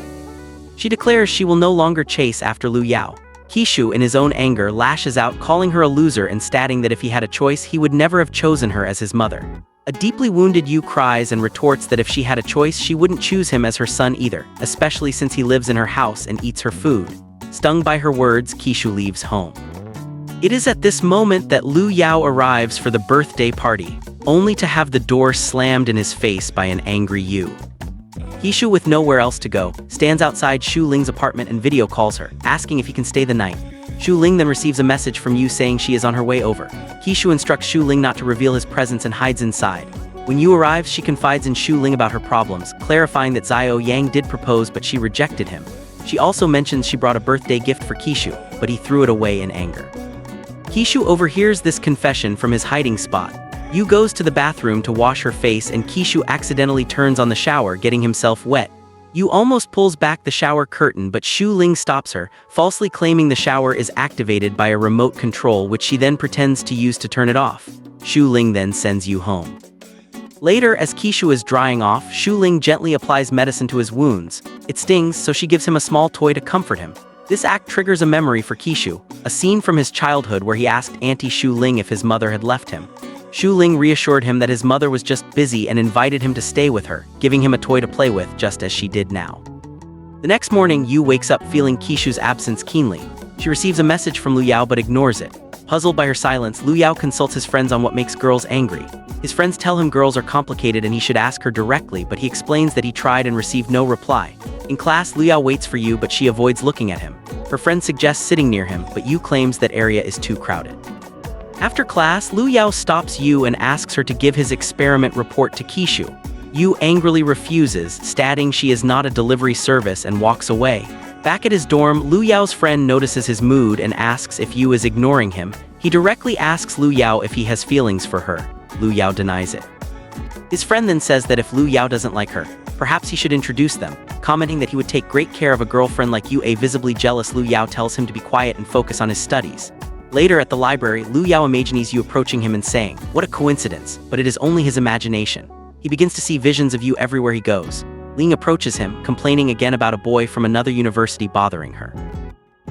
She declares she will no longer chase after Lu Yao. Kishu, in his own anger, lashes out, calling her a loser and stating that if he had a choice, he would never have chosen her as his mother. A deeply wounded Yu cries and retorts that if she had a choice, she wouldn't choose him as her son either, especially since he lives in her house and eats her food. Stung by her words, Kishu leaves home. It is at this moment that Lu Yao arrives for the birthday party, only to have the door slammed in his face by an angry Yu. Kishu, with nowhere else to go, stands outside Xu Ling's apartment and video calls her, asking if he can stay the night. Xu Ling then receives a message from Yu saying she is on her way over. Kishu instructs Xu Ling not to reveal his presence and hides inside. When Yu arrives, she confides in Xu Ling about her problems, clarifying that Xiao Yang did propose but she rejected him. She also mentions she brought a birthday gift for Kishu, but he threw it away in anger. Kishu overhears this confession from his hiding spot. Yu goes to the bathroom to wash her face and Kishu accidentally turns on the shower, getting himself wet. Yu almost pulls back the shower curtain, but Xu Ling stops her, falsely claiming the shower is activated by a remote control, which she then pretends to use to turn it off. Xu Ling then sends Yu home. Later, as Kishu is drying off, Xu Ling gently applies medicine to his wounds. It stings, so she gives him a small toy to comfort him. This act triggers a memory for Kishu, a scene from his childhood where he asked Auntie Xu Ling if his mother had left him. Xu Ling reassured him that his mother was just busy and invited him to stay with her, giving him a toy to play with, just as she did now. The next morning, Yu wakes up feeling Kishu's absence keenly. She receives a message from Lu Yao but ignores it. Puzzled by her silence, Lu Yao consults his friends on what makes girls angry. His friends tell him girls are complicated and he should ask her directly, but he explains that he tried and received no reply. In class, Lu Yao waits for Yu, but she avoids looking at him. Her friend suggests sitting near him, but Yu claims that area is too crowded. After class, Lu Yao stops Yu and asks her to give his experiment report to Kishu. Yu angrily refuses, stating she is not a delivery service, and walks away. Back at his dorm, Lu Yao's friend notices his mood and asks if Yu is ignoring him. He directly asks Lu Yao if he has feelings for her. Lu Yao denies it. His friend then says that if Lu Yao doesn't like her, perhaps he should introduce them, commenting that he would take great care of a girlfriend like you. A visibly jealous Lu Yao tells him to be quiet and focus on his studies. Later at the library, Lu Yao imagines you approaching him and saying, "What a coincidence," but it is only his imagination. He begins to see visions of you everywhere he goes. Ling approaches him, complaining again about a boy from another university bothering her.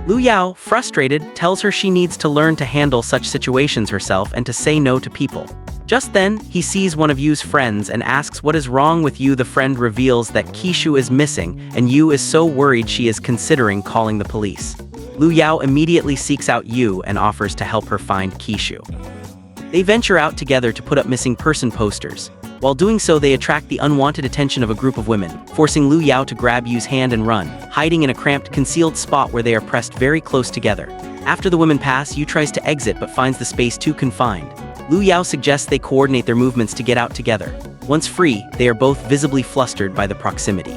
Lu Yao, frustrated, tells her she needs to learn to handle such situations herself and to say no to people. Just then, he sees one of Yu's friends and asks what is wrong with Yu. The friend reveals that Kishu is missing, and Yu is so worried she is considering calling the police. Lu Yao immediately seeks out Yu and offers to help her find Kishu. They venture out together to put up missing person posters. While doing so, they attract the unwanted attention of a group of women, forcing Lu Yao to grab Yu's hand and run, hiding in a cramped, concealed spot where they are pressed very close together. After the women pass, Yu tries to exit but finds the space too confined. Lu Yao suggests they coordinate their movements to get out together. Once free, they are both visibly flustered by the proximity.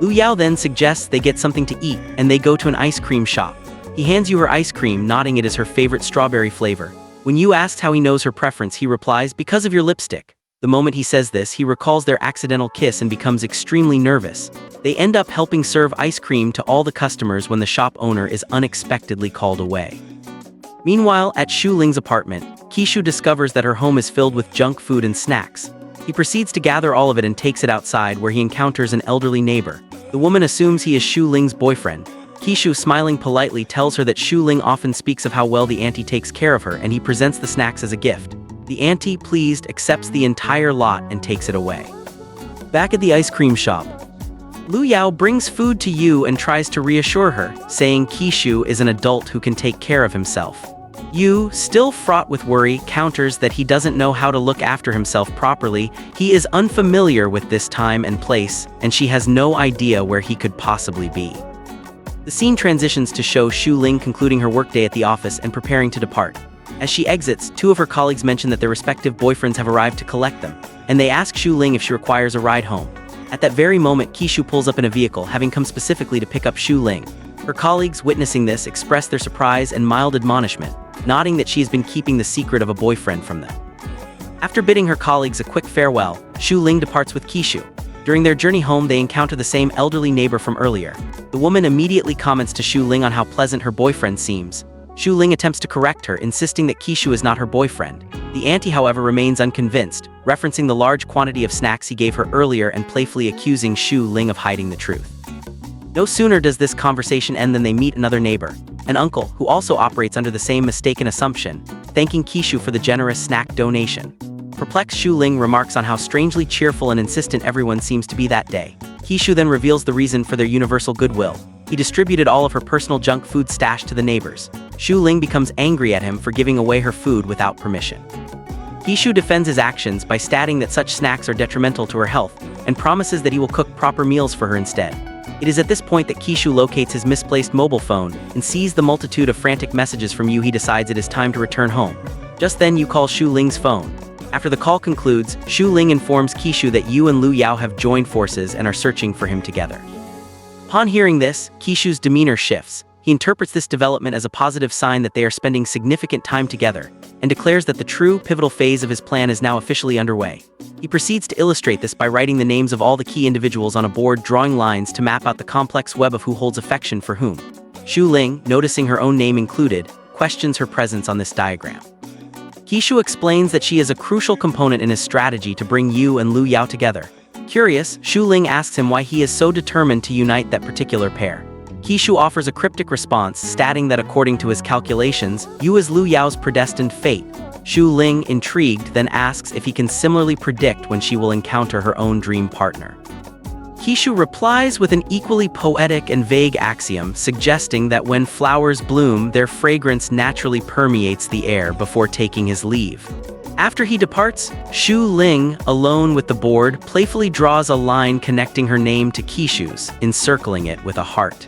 Lu Yao then suggests they get something to eat, and they go to an ice cream shop. He hands Yu her ice cream, nodding it is her favorite strawberry flavor. When Yu asks how he knows her preference, he replies, "Because of your lipstick." The moment he says this, he recalls their accidental kiss and becomes extremely nervous. They end up helping serve ice cream to all the customers when the shop owner is unexpectedly called away. Meanwhile, at Shu Ling's apartment, Kishu discovers that her home is filled with junk food and snacks. He proceeds to gather all of it and takes it outside, where he encounters an elderly neighbor. The woman assumes he is Shu Ling's boyfriend. Kishu, smiling politely, tells her that Shu Ling often speaks of how well the auntie takes care of her, and he presents the snacks as a gift. The auntie, pleased, accepts the entire lot and takes it away. Back at the ice cream shop, Lu Yao brings food to Yu and tries to reassure her, saying Kishu is an adult who can take care of himself. Yu, still fraught with worry, counters that he doesn't know how to look after himself properly. He is unfamiliar with this time and place, and she has no idea where he could possibly be. The scene transitions to show Shu Ling concluding her workday at the office and preparing to depart. As she exits, two of her colleagues mention that their respective boyfriends have arrived to collect them, and they ask Shu Ling if she requires a ride home. At that very moment, Kishu pulls up in a vehicle, having come specifically to pick up Shu Ling. Her colleagues, witnessing this, express their surprise and mild admonishment, nodding that she has been keeping the secret of a boyfriend from them. After bidding her colleagues a quick farewell, Shu Ling departs with Kishu. During their journey home, they encounter the same elderly neighbor from earlier. The woman immediately comments to Shu Ling on how pleasant her boyfriend seems. Shu Ling attempts to correct her, insisting that Kishu is not her boyfriend. The auntie, however, remains unconvinced, referencing the large quantity of snacks he gave her earlier and playfully accusing Shu Ling of hiding the truth. No sooner does this conversation end than they meet another neighbor, an uncle who also operates under the same mistaken assumption, thanking Kishu for the generous snack donation. Perplexed, Shu Ling remarks on how strangely cheerful and insistent everyone seems to be that day. Kishu then reveals the reason for their universal goodwill. He distributed all of her personal junk food stashed to the neighbors. Shu Ling becomes angry at him for giving away her food without permission. Kishu defends his actions by stating that such snacks are detrimental to her health, and promises that he will cook proper meals for her instead. It is at this point that Kishu locates his misplaced mobile phone and sees the multitude of frantic messages from Yu. He decides it is time to return home. Just then, Yu calls Shu Ling's phone. After the call concludes, Shu Ling informs Kishu that Yu and Lu Yao have joined forces and are searching for him together. Upon hearing this, Kishu's demeanor shifts. He interprets this development as a positive sign that they are spending significant time together, and declares that the true, pivotal phase of his plan is now officially underway. He proceeds to illustrate this by writing the names of all the key individuals on a board, drawing lines to map out the complex web of who holds affection for whom. Shu Ling, noticing her own name included, questions her presence on this diagram. Kishu explains that she is a crucial component in his strategy to bring Yu and Lu Yao together. Curious, Shu Ling asks him why he is so determined to unite that particular pair. Kishu offers a cryptic response, stating that according to his calculations, Yu is Lu Yao's predestined fate. Shu Ling, intrigued, then asks if he can similarly predict when she will encounter her own dream partner. Kishu replies with an equally poetic and vague axiom, suggesting that when flowers bloom, their fragrance naturally permeates the air before taking his leave. After he departs, Shu Ling, alone with the board, playfully draws a line connecting her name to Kishu's, encircling it with a heart.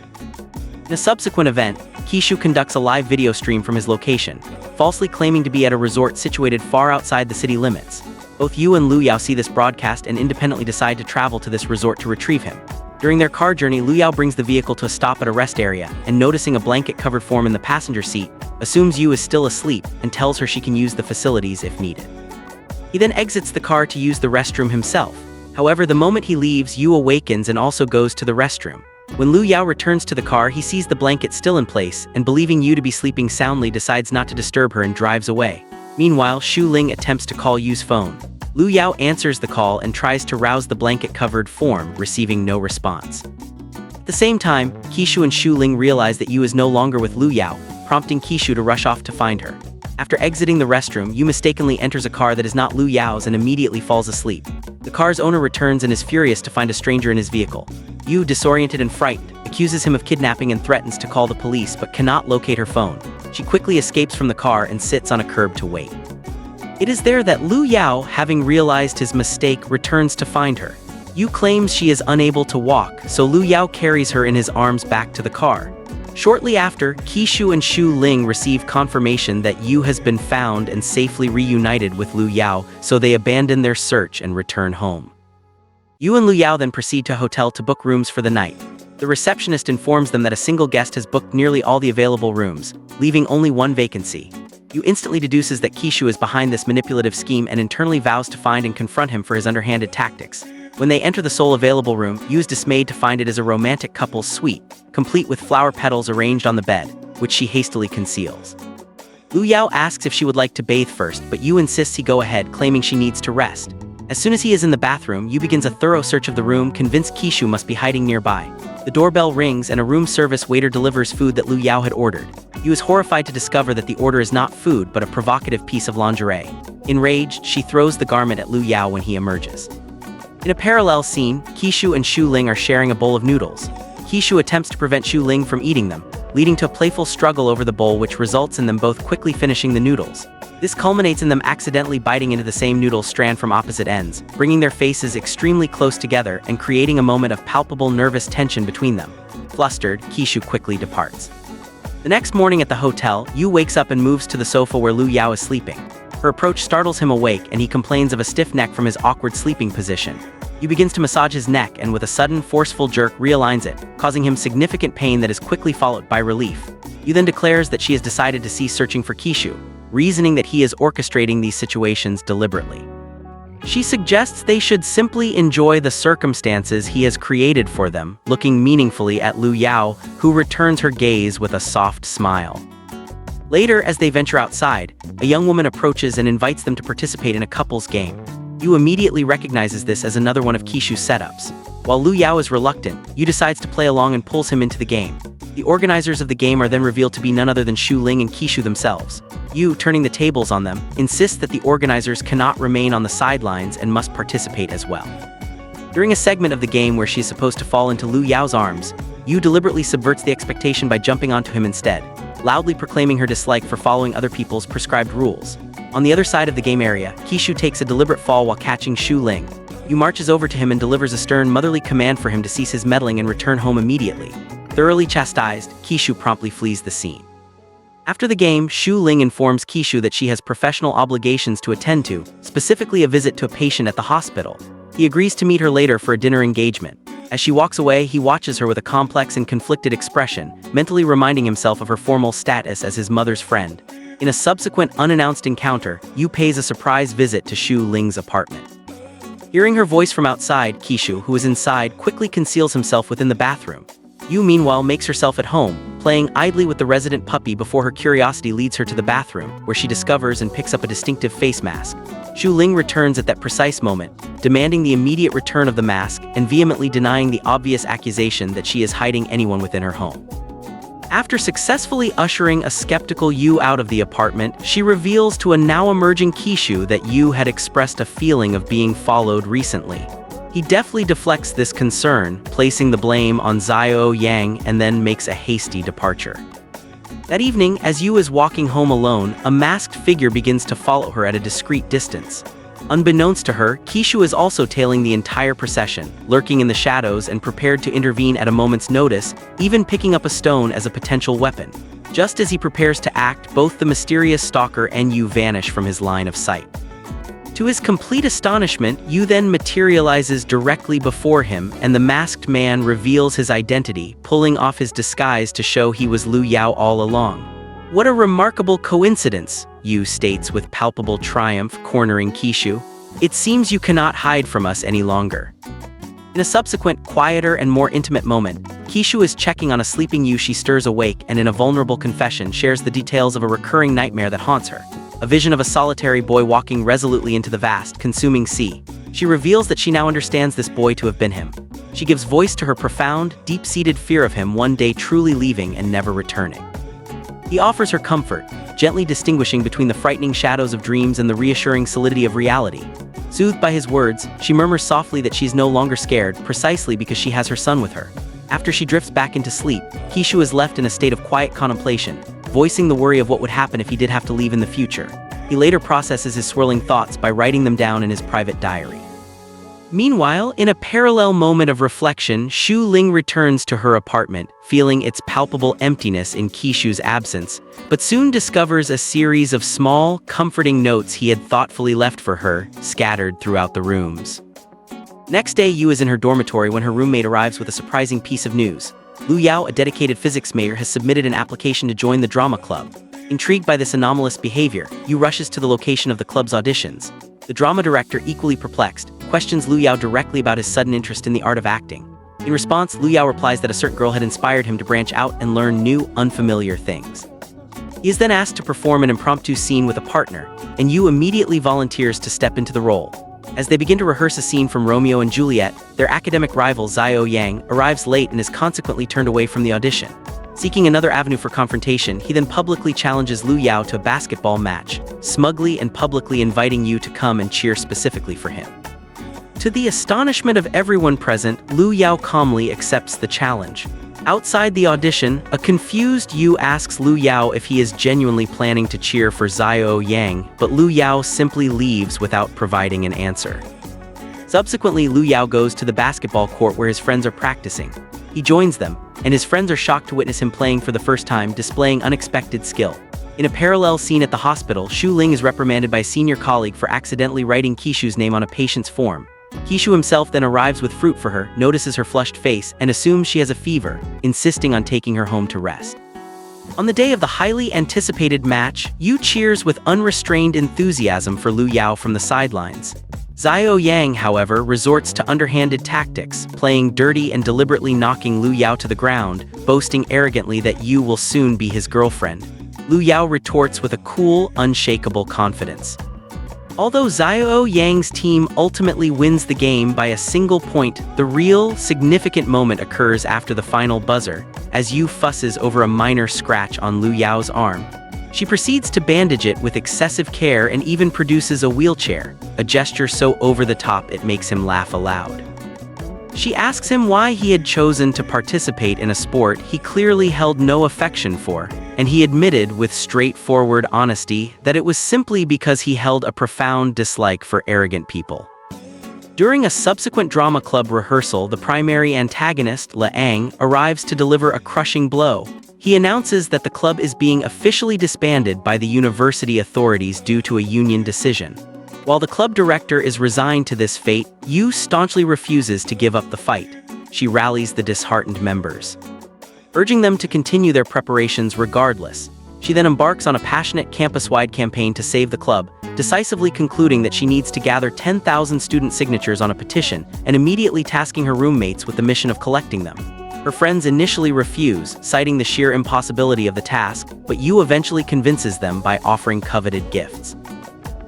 In a subsequent event, Kishu conducts a live video stream from his location, falsely claiming to be at a resort situated far outside the city limits. Both Yu and Lu Yao see this broadcast and independently decide to travel to this resort to retrieve him. During their car journey, Lu Yao brings the vehicle to a stop at a rest area, and noticing a blanket-covered form in the passenger seat, assumes Yu is still asleep and tells her she can use the facilities if needed. He then exits the car to use the restroom himself. However, the moment he leaves, Yu awakens and also goes to the restroom. When Lu Yao returns to the car, he sees the blanket still in place, and believing Yu to be sleeping soundly, decides not to disturb her and drives away. Meanwhile, Xu Ling attempts to call Yu's phone. Lu Yao answers the call and tries to rouse the blanket-covered form, receiving no response. At the same time, Qishu and Xu Ling realize that Yu is no longer with Lu Yao, prompting Qishu to rush off to find her. After exiting the restroom, Yu mistakenly enters a car that is not Lu Yao's and immediately falls asleep. The car's owner returns and is furious to find a stranger in his vehicle. Yu, disoriented and frightened, accuses him of kidnapping and threatens to call the police but cannot locate her phone. She quickly escapes from the car and sits on a curb to wait. It is there that Lu Yao, having realized his mistake, returns to find her. Yu claims she is unable to walk, so Lu Yao carries her in his arms back to the car. Shortly after, Qishu and Xu Ling receive confirmation that Yu has been found and safely reunited with Lu Yao, so they abandon their search and return home. Yu and Lu Yao then proceed to a hotel to book rooms for the night. The receptionist informs them that a single guest has booked nearly all the available rooms, leaving only one vacancy. Yu instantly deduces that Qishu is behind this manipulative scheme and internally vows to find and confront him for his underhanded tactics. When they enter the sole available room, Yu is dismayed to find it is a romantic couple's suite, complete with flower petals arranged on the bed, which she hastily conceals. Lu Yao asks if she would like to bathe first, but Yu insists he go ahead, claiming she needs to rest. As soon as he is in the bathroom, Yu begins a thorough search of the room, convinced Qishu must be hiding nearby. The doorbell rings and a room service waiter delivers food that Lu Yao had ordered. Yu is horrified to discover that the order is not food but a provocative piece of lingerie. Enraged, she throws the garment at Lu Yao when he emerges. In a parallel scene, Qishu and Xu Ling are sharing a bowl of noodles. Qishu attempts to prevent Xu Ling from eating them, leading to a playful struggle over the bowl which results in them both quickly finishing the noodles. This culminates in them accidentally biting into the same noodle strand from opposite ends, bringing their faces extremely close together and creating a moment of palpable nervous tension between them. Flustered, Qishu quickly departs. The next morning at the hotel, Yu wakes up and moves to the sofa where Lu Yao is sleeping. Her approach startles him awake and he complains of a stiff neck from his awkward sleeping position. Yu begins to massage his neck and with a sudden, forceful jerk realigns it, causing him significant pain that is quickly followed by relief. Yu then declares that she has decided to cease searching for Qishu, reasoning that he is orchestrating these situations deliberately. She suggests they should simply enjoy the circumstances he has created for them, looking meaningfully at Lu Yao, who returns her gaze with a soft smile. Later, as they venture outside, a young woman approaches and invites them to participate in a couple's game. Yu immediately recognizes this as another one of Qishu's setups. While Lu Yao is reluctant, Yu decides to play along and pulls him into the game. The organizers of the game are then revealed to be none other than Xu Ling and Qishu themselves. Yu, turning the tables on them, insists that the organizers cannot remain on the sidelines and must participate as well. During a segment of the game where she is supposed to fall into Lu Yao's arms, Yu deliberately subverts the expectation by jumping onto him instead, loudly proclaiming her dislike for following other people's prescribed rules. On the other side of the game area, Qishu takes a deliberate fall while catching Xu Ling. Yu marches over to him and delivers a stern motherly command for him to cease his meddling and return home immediately. Thoroughly chastised, Qishu promptly flees the scene. After the game, Xu Ling informs Qishu that she has professional obligations to attend to, specifically a visit to a patient at the hospital. He agrees to meet her later for a dinner engagement. As she walks away, he watches her with a complex and conflicted expression, mentally reminding himself of her formal status as his mother's friend. In a subsequent unannounced encounter, Yu pays a surprise visit to Xu Ling's apartment. Hearing her voice from outside, Qishu, who is inside, quickly conceals himself within the bathroom. Yu meanwhile makes herself at home, playing idly with the resident puppy before her curiosity leads her to the bathroom, where she discovers and picks up a distinctive face mask. Xu Ling returns at that precise moment, demanding the immediate return of the mask and vehemently denying the obvious accusation that she is hiding anyone within her home. After successfully ushering a skeptical Yu out of the apartment, she reveals to a now-emerging Qishu that Yu had expressed a feeling of being followed recently. He deftly deflects this concern, placing the blame on Xiao Yang, and then makes a hasty departure. That evening, as Yu is walking home alone, a masked figure begins to follow her at a discreet distance. Unbeknownst to her, Qishu is also tailing the entire procession, lurking in the shadows and prepared to intervene at a moment's notice, even picking up a stone as a potential weapon. Just as he prepares to act, both the mysterious stalker and Yu vanish from his line of sight. To his complete astonishment, Yu then materializes directly before him, and the masked man reveals his identity, pulling off his disguise to show he was Lu Yao all along. What a remarkable coincidence! Yu states with palpable triumph, cornering Kishu. "It seems you cannot hide from us any longer." In a subsequent, quieter and more intimate moment, Kishu is checking on a sleeping Yu. She stirs awake and in a vulnerable confession shares the details of a recurring nightmare that haunts her. A vision of a solitary boy walking resolutely into the vast, consuming sea. She reveals that she now understands this boy to have been him. She gives voice to her profound, deep-seated fear of him one day truly leaving and never returning. He offers her comfort, gently distinguishing between the frightening shadows of dreams and the reassuring solidity of reality. Soothed by his words, she murmurs softly that she is no longer scared, precisely because she has her son with her. After she drifts back into sleep, Kishu is left in a state of quiet contemplation, voicing the worry of what would happen if he did have to leave in the future. He later processes his swirling thoughts by writing them down in his private diary. Meanwhile, in a parallel moment of reflection, Shu Ling returns to her apartment, feeling its palpable emptiness in Kishu's absence, but soon discovers a series of small, comforting notes he had thoughtfully left for her, scattered throughout the rooms. Next day, Yu is in her dormitory when her roommate arrives with a surprising piece of news. Lu Yao, a dedicated physics major, has submitted an application to join the drama club. Intrigued by this anomalous behavior, Yu rushes to the location of the club's auditions. The drama director, equally perplexed, questions Lu Yao directly about his sudden interest in the art of acting. In response, Lu Yao replies that a certain girl had inspired him to branch out and learn new, unfamiliar things. He is then asked to perform an impromptu scene with a partner, and Yu immediately volunteers to step into the role. As they begin to rehearse a scene from Romeo and Juliet, their academic rival Xiao Yang arrives late and is consequently turned away from the audition. Seeking another avenue for confrontation, he then publicly challenges Lu Yao to a basketball match, smugly and publicly inviting Yu to come and cheer specifically for him. To the astonishment of everyone present, Lu Yao calmly accepts the challenge. Outside the audition, a confused Yu asks Lu Yao if he is genuinely planning to cheer for Xiao Yang, but Lu Yao simply leaves without providing an answer. Subsequently, Lu Yao goes to the basketball court where his friends are practicing. He joins them, and his friends are shocked to witness him playing for the first time, displaying unexpected skill. In a parallel scene at the hospital, Shu Ling is reprimanded by a senior colleague for accidentally writing Kishu's name on a patient's form. Kishu himself then arrives with fruit for her, notices her flushed face, and assumes she has a fever, insisting on taking her home to rest. On the day of the highly anticipated match, Yu cheers with unrestrained enthusiasm for Lu Yao from the sidelines. Xiao Yang, however, resorts to underhanded tactics, playing dirty and deliberately knocking Lu Yao to the ground, boasting arrogantly that Yu will soon be his girlfriend. Lu Yao retorts with a cool, unshakable confidence. Although Xiao Yang's team ultimately wins the game by a single point, the real, significant moment occurs after the final buzzer, as Yu fusses over a minor scratch on Lu Yao's arm. She proceeds to bandage it with excessive care and even produces a wheelchair, a gesture so over the top it makes him laugh aloud. She asks him why he had chosen to participate in a sport he clearly held no affection for, and he admitted with straightforward honesty that it was simply because he held a profound dislike for arrogant people. During a subsequent drama club rehearsal, the primary antagonist, La Ang, arrives to deliver a crushing blow. He announces that the club is being officially disbanded by the university authorities due to a union decision. While the club director is resigned to this fate, Yu staunchly refuses to give up the fight. She rallies the disheartened members, urging them to continue their preparations regardless. She then embarks on a passionate campus-wide campaign to save the club, decisively concluding that she needs to gather 10,000 student signatures on a petition and immediately tasking her roommates with the mission of collecting them. Her friends initially refuse, citing the sheer impossibility of the task, but Yu eventually convinces them by offering coveted gifts.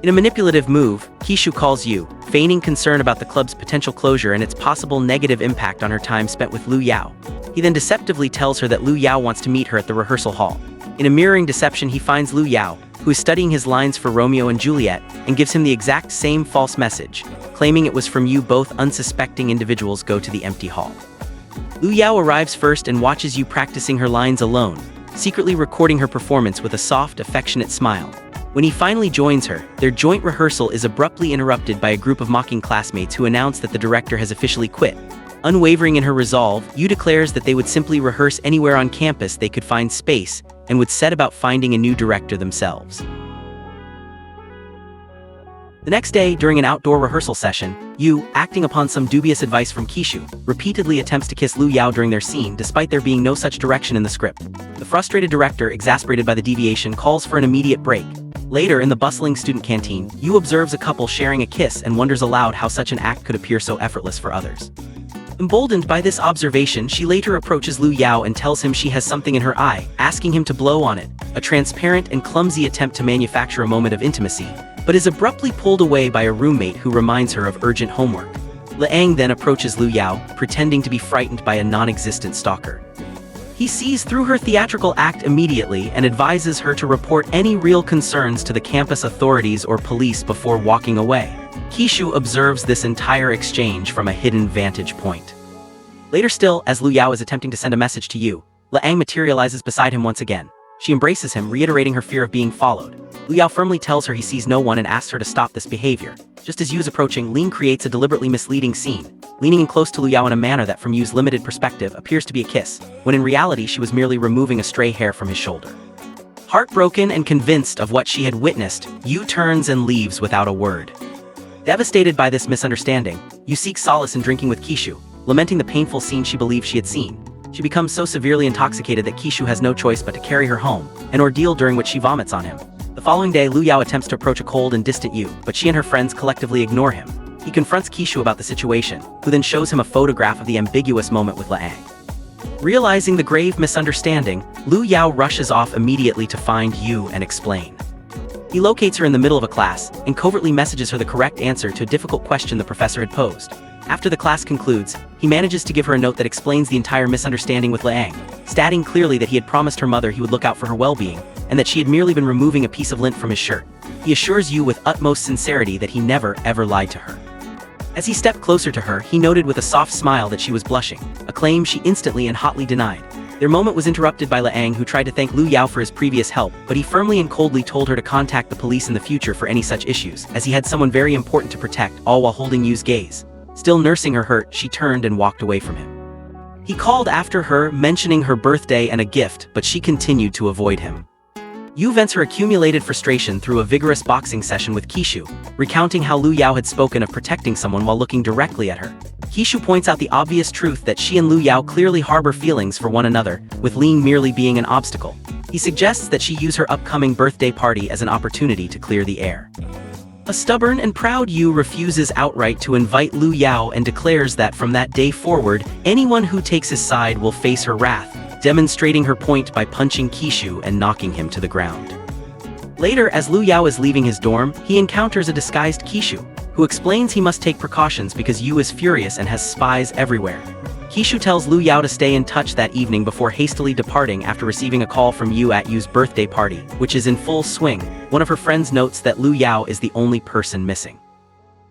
In a manipulative move, Kishu calls Yu, feigning concern about the club's potential closure and its possible negative impact on her time spent with Lu Yao. He then deceptively tells her that Lu Yao wants to meet her at the rehearsal hall. In a mirroring deception, he finds Lu Yao, who is studying his lines for Romeo and Juliet, and gives him the exact same false message, claiming it was from Yu. Both unsuspecting individuals go to the empty hall. Lu Yao arrives first and watches Yu practicing her lines alone, secretly recording her performance with a soft, affectionate smile. When he finally joins her, their joint rehearsal is abruptly interrupted by a group of mocking classmates who announce that the director has officially quit. Unwavering in her resolve, Yu declares that they would simply rehearse anywhere on campus they could find space and would set about finding a new director themselves. The next day, during an outdoor rehearsal session, Yu, acting upon some dubious advice from Kishu, repeatedly attempts to kiss Lu Yao during their scene despite there being no such direction in the script. The frustrated director, exasperated by the deviation, calls for an immediate break. Later, in the bustling student canteen, Yu observes a couple sharing a kiss and wonders aloud how such an act could appear so effortless for others. Emboldened by this observation, she later approaches Lu Yao and tells him she has something in her eye, asking him to blow on it, a transparent and clumsy attempt to manufacture a moment of intimacy, but is abruptly pulled away by a roommate who reminds her of urgent homework. Liang then approaches Lu Yao, pretending to be frightened by a non-existent stalker. He sees through her theatrical act immediately and advises her to report any real concerns to the campus authorities or police before walking away. Kishu observes this entire exchange from a hidden vantage point. Later still, as Lu Yao is attempting to send a message to Yu, Liang materializes beside him once again. She embraces him, reiterating her fear of being followed. Lu Yao firmly tells her he sees no one and asks her to stop this behavior. Just as Yu is approaching, Ling creates a deliberately misleading scene, leaning in close to Lu Yao in a manner that from Yu's limited perspective appears to be a kiss, when in reality she was merely removing a stray hair from his shoulder. Heartbroken and convinced of what she had witnessed, Yu turns and leaves without a word. Devastated by this misunderstanding, Yu seeks solace in drinking with Kishu, lamenting the painful scene she believed she had seen. She becomes so severely intoxicated that Kishu has no choice but to carry her home, an ordeal during which she vomits on him. The following day, Lu Yao attempts to approach a cold and distant Yu, but she and her friends collectively ignore him. He confronts Kishu about the situation, who then shows him a photograph of the ambiguous moment with Liang. Realizing the grave misunderstanding, Lu Yao rushes off immediately to find Yu and explain. He locates her in the middle of a class and covertly messages her the correct answer to a difficult question the professor had posed. After the class concludes, he manages to give her a note that explains the entire misunderstanding with Liang, stating clearly that he had promised her mother he would look out for her well-being, and that she had merely been removing a piece of lint from his shirt. He assures Yu with utmost sincerity that he never, ever lied to her. As he stepped closer to her, he noted with a soft smile that she was blushing, a claim she instantly and hotly denied. Their moment was interrupted by Liang, who tried to thank Lu Yao for his previous help, but he firmly and coldly told her to contact the police in the future for any such issues, as he had someone very important to protect, all while holding Yu's gaze. Still nursing her hurt, she turned and walked away from him. He called after her, mentioning her birthday and a gift, but she continued to avoid him. Yu vents her accumulated frustration through a vigorous boxing session with Kishu, recounting how Lu Yao had spoken of protecting someone while looking directly at her. Kishu points out the obvious truth that she and Lu Yao clearly harbor feelings for one another, with Ling merely being an obstacle. He suggests that she use her upcoming birthday party as an opportunity to clear the air. A stubborn and proud Yu refuses outright to invite Lu Yao and declares that from that day forward, anyone who takes his side will face her wrath, demonstrating her point by punching Kishu and knocking him to the ground. Later, as Lu Yao is leaving his dorm, he encounters a disguised Kishu, who explains he must take precautions because Yu is furious and has spies everywhere. Kishu tells Lu Yao to stay in touch that evening before hastily departing after receiving a call from Yu at Yu's birthday party, which is in full swing. One of her friends notes that Lu Yao is the only person missing.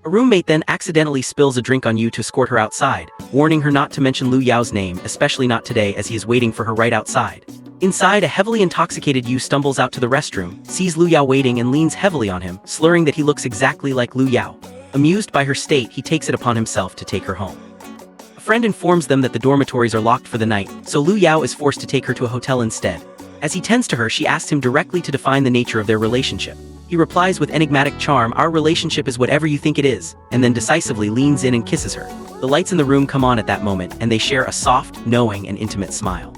A roommate then accidentally spills a drink on Yu to escort her outside, warning her not to mention Lu Yao's name, especially not today, as he is waiting for her right outside. Inside, a heavily intoxicated Yu stumbles out to the restroom, sees Lu Yao waiting and leans heavily on him, slurring that he looks exactly like Lu Yao. Amused by her state, he takes it upon himself to take her home. A friend informs them that the dormitories are locked for the night, so Lu Yao is forced to take her to a hotel instead. As he tends to her, she asks him directly to define the nature of their relationship. He replies with enigmatic charm, "Our relationship is whatever you think it is," and then decisively leans in and kisses her. The lights in the room come on at that moment, and they share a soft, knowing, and intimate smile.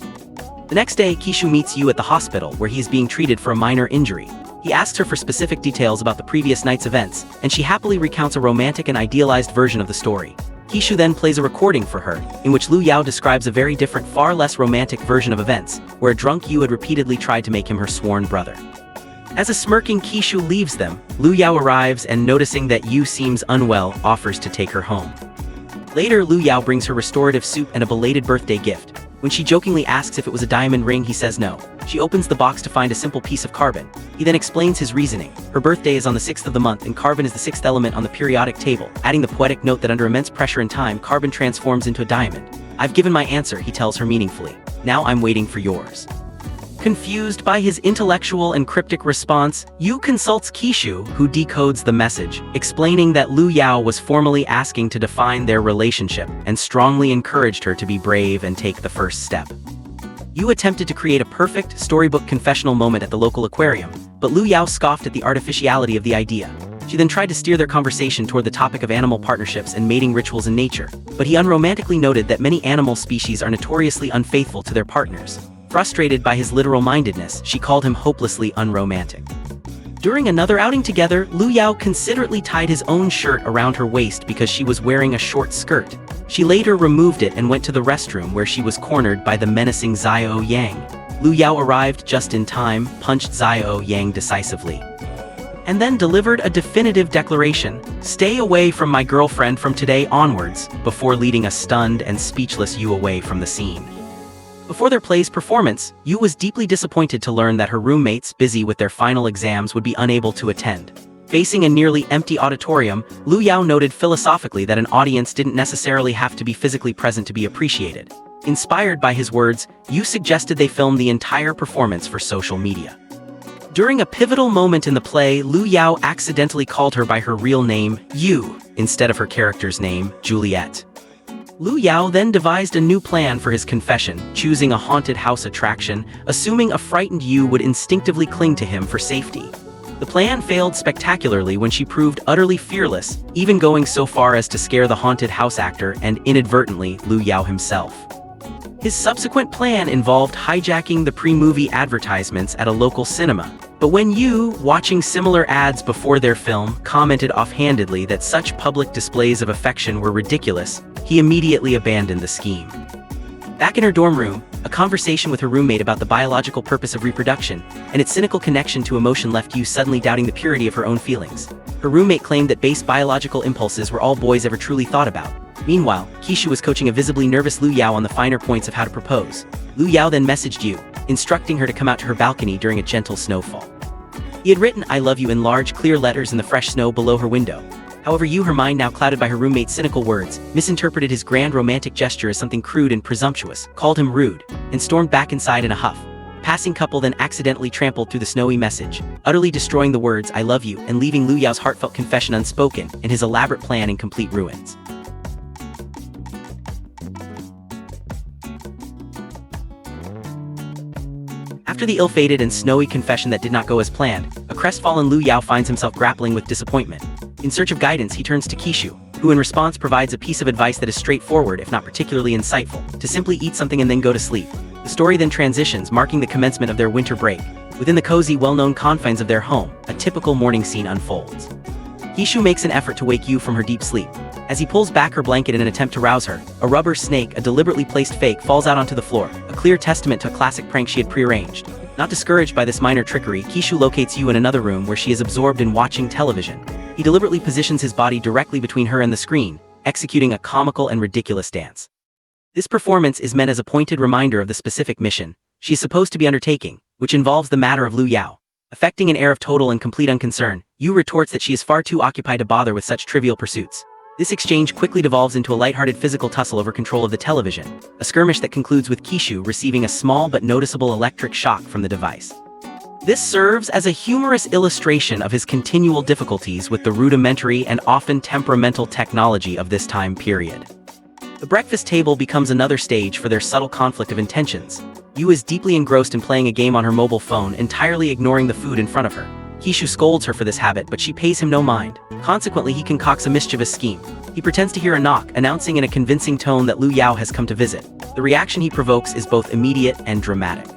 The next day, Kishu meets Yu at the hospital, where he is being treated for a minor injury. He asks her for specific details about the previous night's events, and she happily recounts a romantic and idealized version of the story. Kishu then plays a recording for her, in which Lu Yao describes a very different, far less romantic version of events, where a drunk Yu had repeatedly tried to make him her sworn brother. As a smirking Kishu leaves them, Lu Yao arrives and, noticing that Yu seems unwell, offers to take her home. Later, Lu Yao brings her restorative soup and a belated birthday gift. When she jokingly asks if it was a diamond ring, he says no. She opens the box to find a simple piece of carbon. He then explains his reasoning. Her birthday is on the 6th of the month, and carbon is the 6th element on the periodic table, adding the poetic note that under immense pressure and time, carbon transforms into a diamond. "I've given my answer," he tells her meaningfully. "Now I'm waiting for yours." Confused by his intellectual and cryptic response, Yu consults Kishu, who decodes the message, explaining that Lu Yao was formally asking to define their relationship, and strongly encouraged her to be brave and take the first step. Yu attempted to create a perfect, storybook confessional moment at the local aquarium, but Lu Yao scoffed at the artificiality of the idea. She then tried to steer their conversation toward the topic of animal partnerships and mating rituals in nature, but he unromantically noted that many animal species are notoriously unfaithful to their partners. Frustrated by his literal-mindedness, she called him hopelessly unromantic. During another outing together, Lu Yao considerately tied his own shirt around her waist because she was wearing a short skirt. She later removed it and went to the restroom where she was cornered by the menacing Xiao Yang. Lu Yao arrived just in time, punched Xiao Yang decisively, and then delivered a definitive declaration: "Stay away from my girlfriend from today onwards," before leading a stunned and speechless Yu away from the scene. Before their play's performance, Yu was deeply disappointed to learn that her roommates, busy with their final exams, would be unable to attend. Facing a nearly empty auditorium, Lu Yao noted philosophically that an audience didn't necessarily have to be physically present to be appreciated. Inspired by his words, Yu suggested they film the entire performance for social media. During a pivotal moment in the play, Lu Yao accidentally called her by her real name, Yu, instead of her character's name, Juliet. Lu Yao then devised a new plan for his confession, choosing a haunted house attraction, assuming a frightened Yu would instinctively cling to him for safety. The plan failed spectacularly when she proved utterly fearless, even going so far as to scare the haunted house actor and, inadvertently, Lu Yao himself. His subsequent plan involved hijacking the pre-movie advertisements at a local cinema. But when Yu, watching similar ads before their film, commented offhandedly that such public displays of affection were ridiculous, he immediately abandoned the scheme. Back in her dorm room, a conversation with her roommate about the biological purpose of reproduction and its cynical connection to emotion left Yu suddenly doubting the purity of her own feelings. Her roommate claimed that base biological impulses were all boys ever truly thought about. Meanwhile, Kishu was coaching a visibly nervous Lu Yao on the finer points of how to propose. Lu Yao then messaged Yu, instructing her to come out to her balcony during a gentle snowfall. He had written "I love you" in large, clear letters in the fresh snow below her window. However, Yu, her mind now clouded by her roommate's cynical words, misinterpreted his grand romantic gesture as something crude and presumptuous, called him rude, and stormed back inside in a huff. The passing couple then accidentally trampled through the snowy message, utterly destroying the words "I love you" and leaving Lu Yao's heartfelt confession unspoken and his elaborate plan in complete ruins. After the ill-fated and snowy confession that did not go as planned, a crestfallen Lu Yao finds himself grappling with disappointment. In search of guidance, he turns to Kishu, who in response provides a piece of advice that is straightforward if not particularly insightful: to simply eat something and then go to sleep. The story then transitions, marking the commencement of their winter break. Within the cozy, well-known confines of their home, a typical morning scene unfolds. Kishu makes an effort to wake Yu from her deep sleep. As he pulls back her blanket in an attempt to rouse her, a rubber snake, a deliberately placed fake, falls out onto the floor, a clear testament to a classic prank she had prearranged. Not discouraged by this minor trickery, Kishu locates Yu in another room where she is absorbed in watching television. He deliberately positions his body directly between her and the screen, executing a comical and ridiculous dance. This performance is meant as a pointed reminder of the specific mission she is supposed to be undertaking, which involves the matter of Lu Yao. Affecting an air of total and complete unconcern, Yu retorts that she is far too occupied to bother with such trivial pursuits. This exchange quickly devolves into a lighthearted physical tussle over control of the television, a skirmish that concludes with Kishu receiving a small but noticeable electric shock from the device. This serves as a humorous illustration of his continual difficulties with the rudimentary and often temperamental technology of this time period. The breakfast table becomes another stage for their subtle conflict of intentions. Yu is deeply engrossed in playing a game on her mobile phone, entirely ignoring the food in front of her. Kishu scolds her for this habit, but she pays him no mind. Consequently, he concocts a mischievous scheme. He pretends to hear a knock, announcing in a convincing tone that Lu Yao has come to visit. The reaction he provokes is both immediate and dramatic.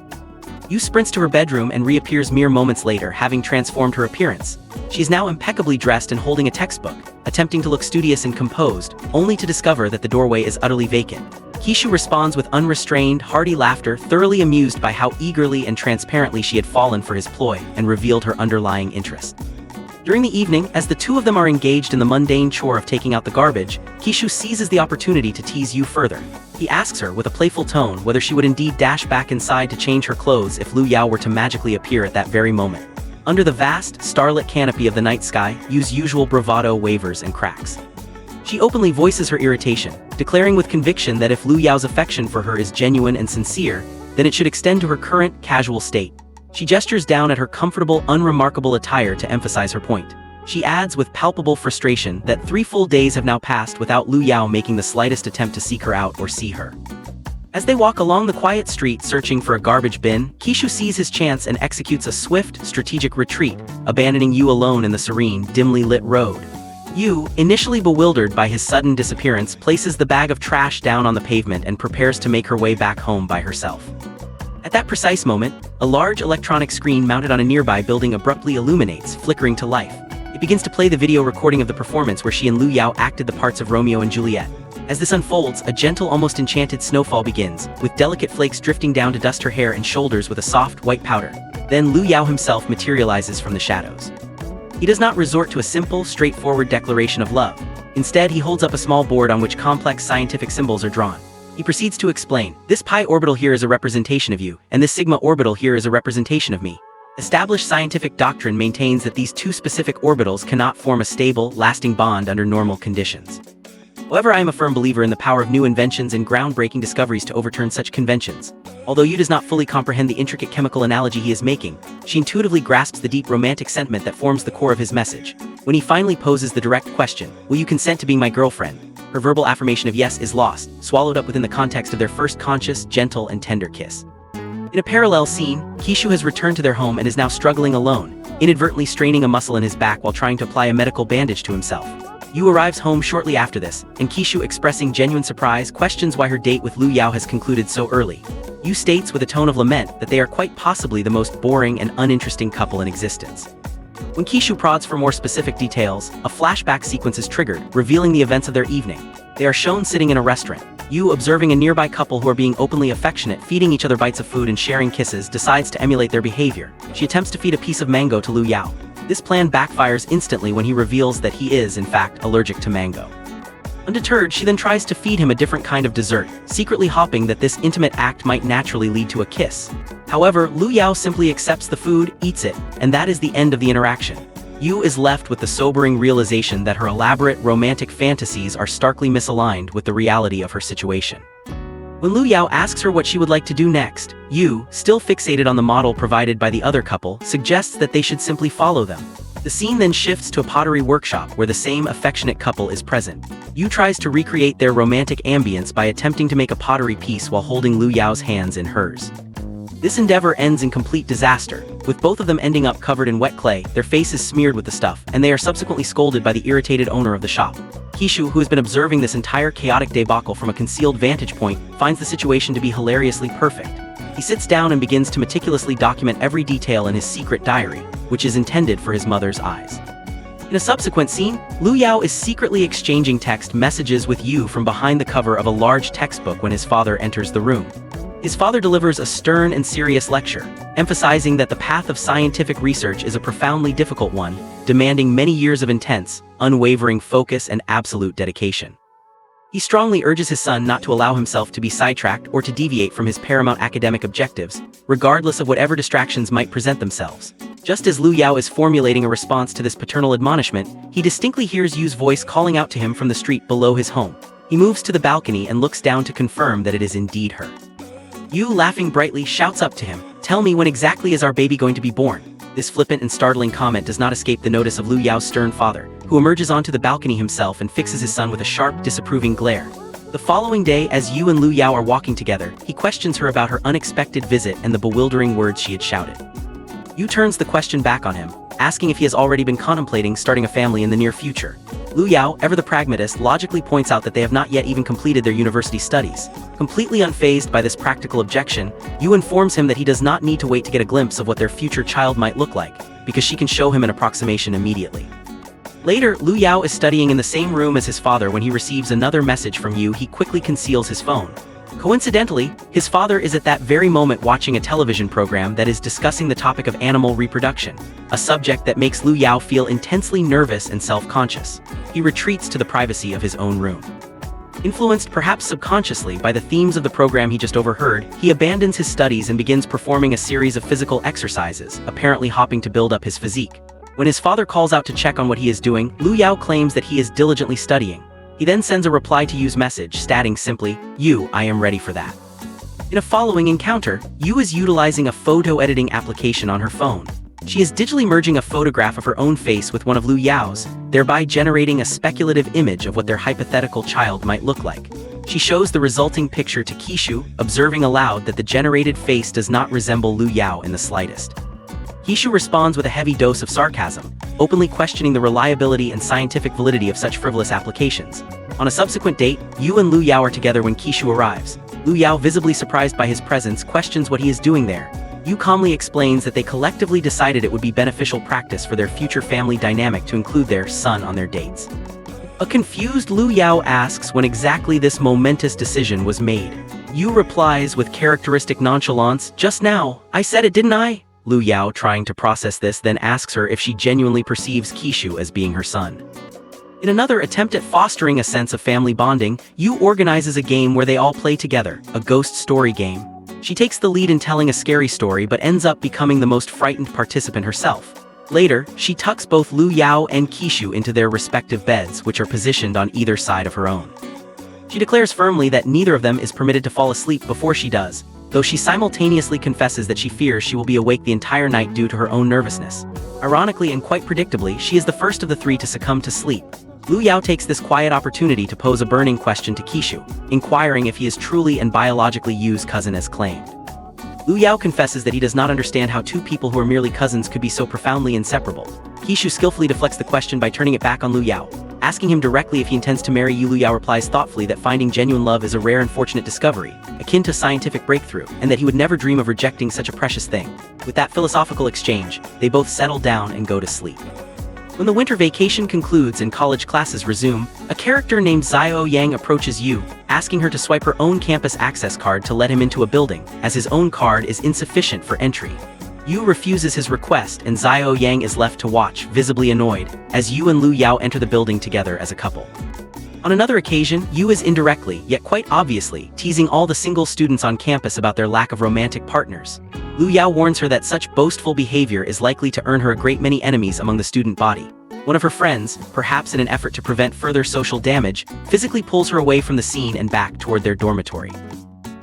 Yu sprints to her bedroom and reappears mere moments later, having transformed her appearance. She is now impeccably dressed and holding a textbook, attempting to look studious and composed, only to discover that the doorway is utterly vacant. Kishu responds with unrestrained, hearty laughter, thoroughly amused by how eagerly and transparently she had fallen for his ploy and revealed her underlying interest. During the evening, as the two of them are engaged in the mundane chore of taking out the garbage, Kishu seizes the opportunity to tease Yu further. He asks her with a playful tone whether she would indeed dash back inside to change her clothes if Lu Yao were to magically appear at that very moment. Under the vast, starlit canopy of the night sky, Yu's usual bravado wavers and cracks. She openly voices her irritation, declaring with conviction that if Lu Yao's affection for her is genuine and sincere, then it should extend to her current, casual state. She gestures down at her comfortable, unremarkable attire to emphasize her point. She adds with palpable frustration that 3 full days have now passed without Lu Yao making the slightest attempt to seek her out or see her. As they walk along the quiet street searching for a garbage bin, Kishu sees his chance and executes a swift, strategic retreat, abandoning Yu alone in the serene, dimly lit road. Yu, initially bewildered by his sudden disappearance, places the bag of trash down on the pavement and prepares to make her way back home by herself. At that precise moment, a large electronic screen mounted on a nearby building abruptly illuminates, flickering to life. It begins to play the video recording of the performance where she and Lu Yao acted the parts of Romeo and Juliet. As this unfolds, a gentle, almost enchanted snowfall begins, with delicate flakes drifting down to dust her hair and shoulders with a soft, white powder. Then Lu Yao himself materializes from the shadows. He does not resort to a simple, straightforward declaration of love. Instead, he holds up a small board on which complex scientific symbols are drawn. He proceeds to explain, "This pi orbital here is a representation of you, and this sigma orbital here is a representation of me." Established scientific doctrine maintains that these two specific orbitals cannot form a stable, lasting bond under normal conditions. However, I am a firm believer in the power of new inventions and groundbreaking discoveries to overturn such conventions. Although Yu does not fully comprehend the intricate chemical analogy he is making, she intuitively grasps the deep romantic sentiment that forms the core of his message. When he finally poses the direct question, "Will you consent to being my girlfriend?" her verbal affirmation of yes is lost, swallowed up within the context of their first conscious, gentle, and tender kiss. In a parallel scene, Kishu has returned to their home and is now struggling alone, inadvertently straining a muscle in his back while trying to apply a medical bandage to himself. Yu arrives home shortly after this, and Kishu, expressing genuine surprise, questions why her date with Lu Yao has concluded so early. Yu states with a tone of lament that they are quite possibly the most boring and uninteresting couple in existence. When Kishu prods for more specific details, a flashback sequence is triggered, revealing the events of their evening. They are shown sitting in a restaurant. Yu, observing a nearby couple who are being openly affectionate, feeding each other bites of food and sharing kisses, decides to emulate their behavior. She attempts to feed a piece of mango to Lu Yao. This plan backfires instantly when he reveals that he is, in fact, allergic to mango. Undeterred, she then tries to feed him a different kind of dessert, secretly hoping that this intimate act might naturally lead to a kiss. However, Lu Yao simply accepts the food, eats it, and that is the end of the interaction. Yu is left with the sobering realization that her elaborate, romantic fantasies are starkly misaligned with the reality of her situation. When Lu Yao asks her what she would like to do next, Yu, still fixated on the model provided by the other couple, suggests that they should simply follow them. The scene then shifts to a pottery workshop where the same affectionate couple is present. Yu tries to recreate their romantic ambience by attempting to make a pottery piece while holding Lu Yao's hands in hers. This endeavor ends in complete disaster, with both of them ending up covered in wet clay, their faces smeared with the stuff, and they are subsequently scolded by the irritated owner of the shop. Kishu, who has been observing this entire chaotic debacle from a concealed vantage point, finds the situation to be hilariously perfect. He sits down and begins to meticulously document every detail in his secret diary, which is intended for his mother's eyes. In a subsequent scene, Lu Yao is secretly exchanging text messages with Yu from behind the cover of a large textbook when his father enters the room. His father delivers a stern and serious lecture, emphasizing that the path of scientific research is a profoundly difficult one, demanding many years of intense, unwavering focus and absolute dedication. He strongly urges his son not to allow himself to be sidetracked or to deviate from his paramount academic objectives, regardless of whatever distractions might present themselves. Just as Lu Yao is formulating a response to this paternal admonishment, he distinctly hears Yu's voice calling out to him from the street below his home. He moves to the balcony and looks down to confirm that it is indeed her. Yu, laughing brightly, shouts up to him, "Tell me, when exactly is our baby going to be born?" This flippant and startling comment does not escape the notice of Lu Yao's stern father, who emerges onto the balcony himself and fixes his son with a sharp, disapproving glare. The following day, as Yu and Lu Yao are walking together, he questions her about her unexpected visit and the bewildering words she had shouted. Yu turns the question back on him, asking if he has already been contemplating starting a family in the near future. Lu Yao, ever the pragmatist, logically points out that they have not yet even completed their university studies. Completely unfazed by this practical objection, Yu informs him that he does not need to wait to get a glimpse of what their future child might look like, because she can show him an approximation immediately. Later, Lu Yao is studying in the same room as his father when he receives another message from Yu. He quickly conceals his phone. Coincidentally, his father is at that very moment watching a television program that is discussing the topic of animal reproduction, a subject that makes Lu Yao feel intensely nervous and self-conscious. He retreats to the privacy of his own room. Influenced perhaps subconsciously by the themes of the program he just overheard, he abandons his studies and begins performing a series of physical exercises, apparently hoping to build up his physique. When his father calls out to check on what he is doing, Lu Yao claims that he is diligently studying. He then sends a reply to Yu's message, stating simply, "Yu, I am ready for that." In a following encounter, Yu is utilizing a photo editing application on her phone. She is digitally merging a photograph of her own face with one of Lu Yao's, thereby generating a speculative image of what their hypothetical child might look like. She shows the resulting picture to Kishu, observing aloud that the generated face does not resemble Lu Yao in the slightest. Kishu responds with a heavy dose of sarcasm, openly questioning the reliability and scientific validity of such frivolous applications. On a subsequent date, Yu and Lu Yao are together when Kishu arrives. Lu Yao, visibly surprised by his presence, questions what he is doing there. Yu calmly explains that they collectively decided it would be beneficial practice for their future family dynamic to include their son on their dates. A confused Lu Yao asks when exactly this momentous decision was made. Yu replies with characteristic nonchalance, "Just now, I said it, didn't I?" Lu Yao, trying to process this, then asks her if she genuinely perceives Kishu as being her son. In another attempt at fostering a sense of family bonding, Yu organizes a game where they all play together, a ghost story game. She takes the lead in telling a scary story but ends up becoming the most frightened participant herself. Later, she tucks both Lu Yao and Kishu into their respective beds, which are positioned on either side of her own. She declares firmly that neither of them is permitted to fall asleep before she does, though she simultaneously confesses that she fears she will be awake the entire night due to her own nervousness. Ironically and quite predictably, she is the first of the three to succumb to sleep. Lu Yao takes this quiet opportunity to pose a burning question to Kishu, inquiring if he is truly and biologically Yu's cousin as claimed. Lu Yao confesses that he does not understand how two people who are merely cousins could be so profoundly inseparable. Kishu skillfully deflects the question by turning it back on Lu Yao. Asking him directly if he intends to marry Yu, Lu Yao replies thoughtfully that finding genuine love is a rare and fortunate discovery, akin to scientific breakthrough, and that he would never dream of rejecting such a precious thing. With that philosophical exchange, they both settle down and go to sleep. When the winter vacation concludes and college classes resume, a character named Xiao Yang approaches Yu, asking her to swipe her own campus access card to let him into a building, as his own card is insufficient for entry. Yu refuses his request and Xiao Yang is left to watch, visibly annoyed, as Yu and Lu Yao enter the building together as a couple. On another occasion, Yu is indirectly, yet quite obviously, teasing all the single students on campus about their lack of romantic partners. Lu Yao warns her that such boastful behavior is likely to earn her a great many enemies among the student body. One of her friends, perhaps in an effort to prevent further social damage, physically pulls her away from the scene and back toward their dormitory.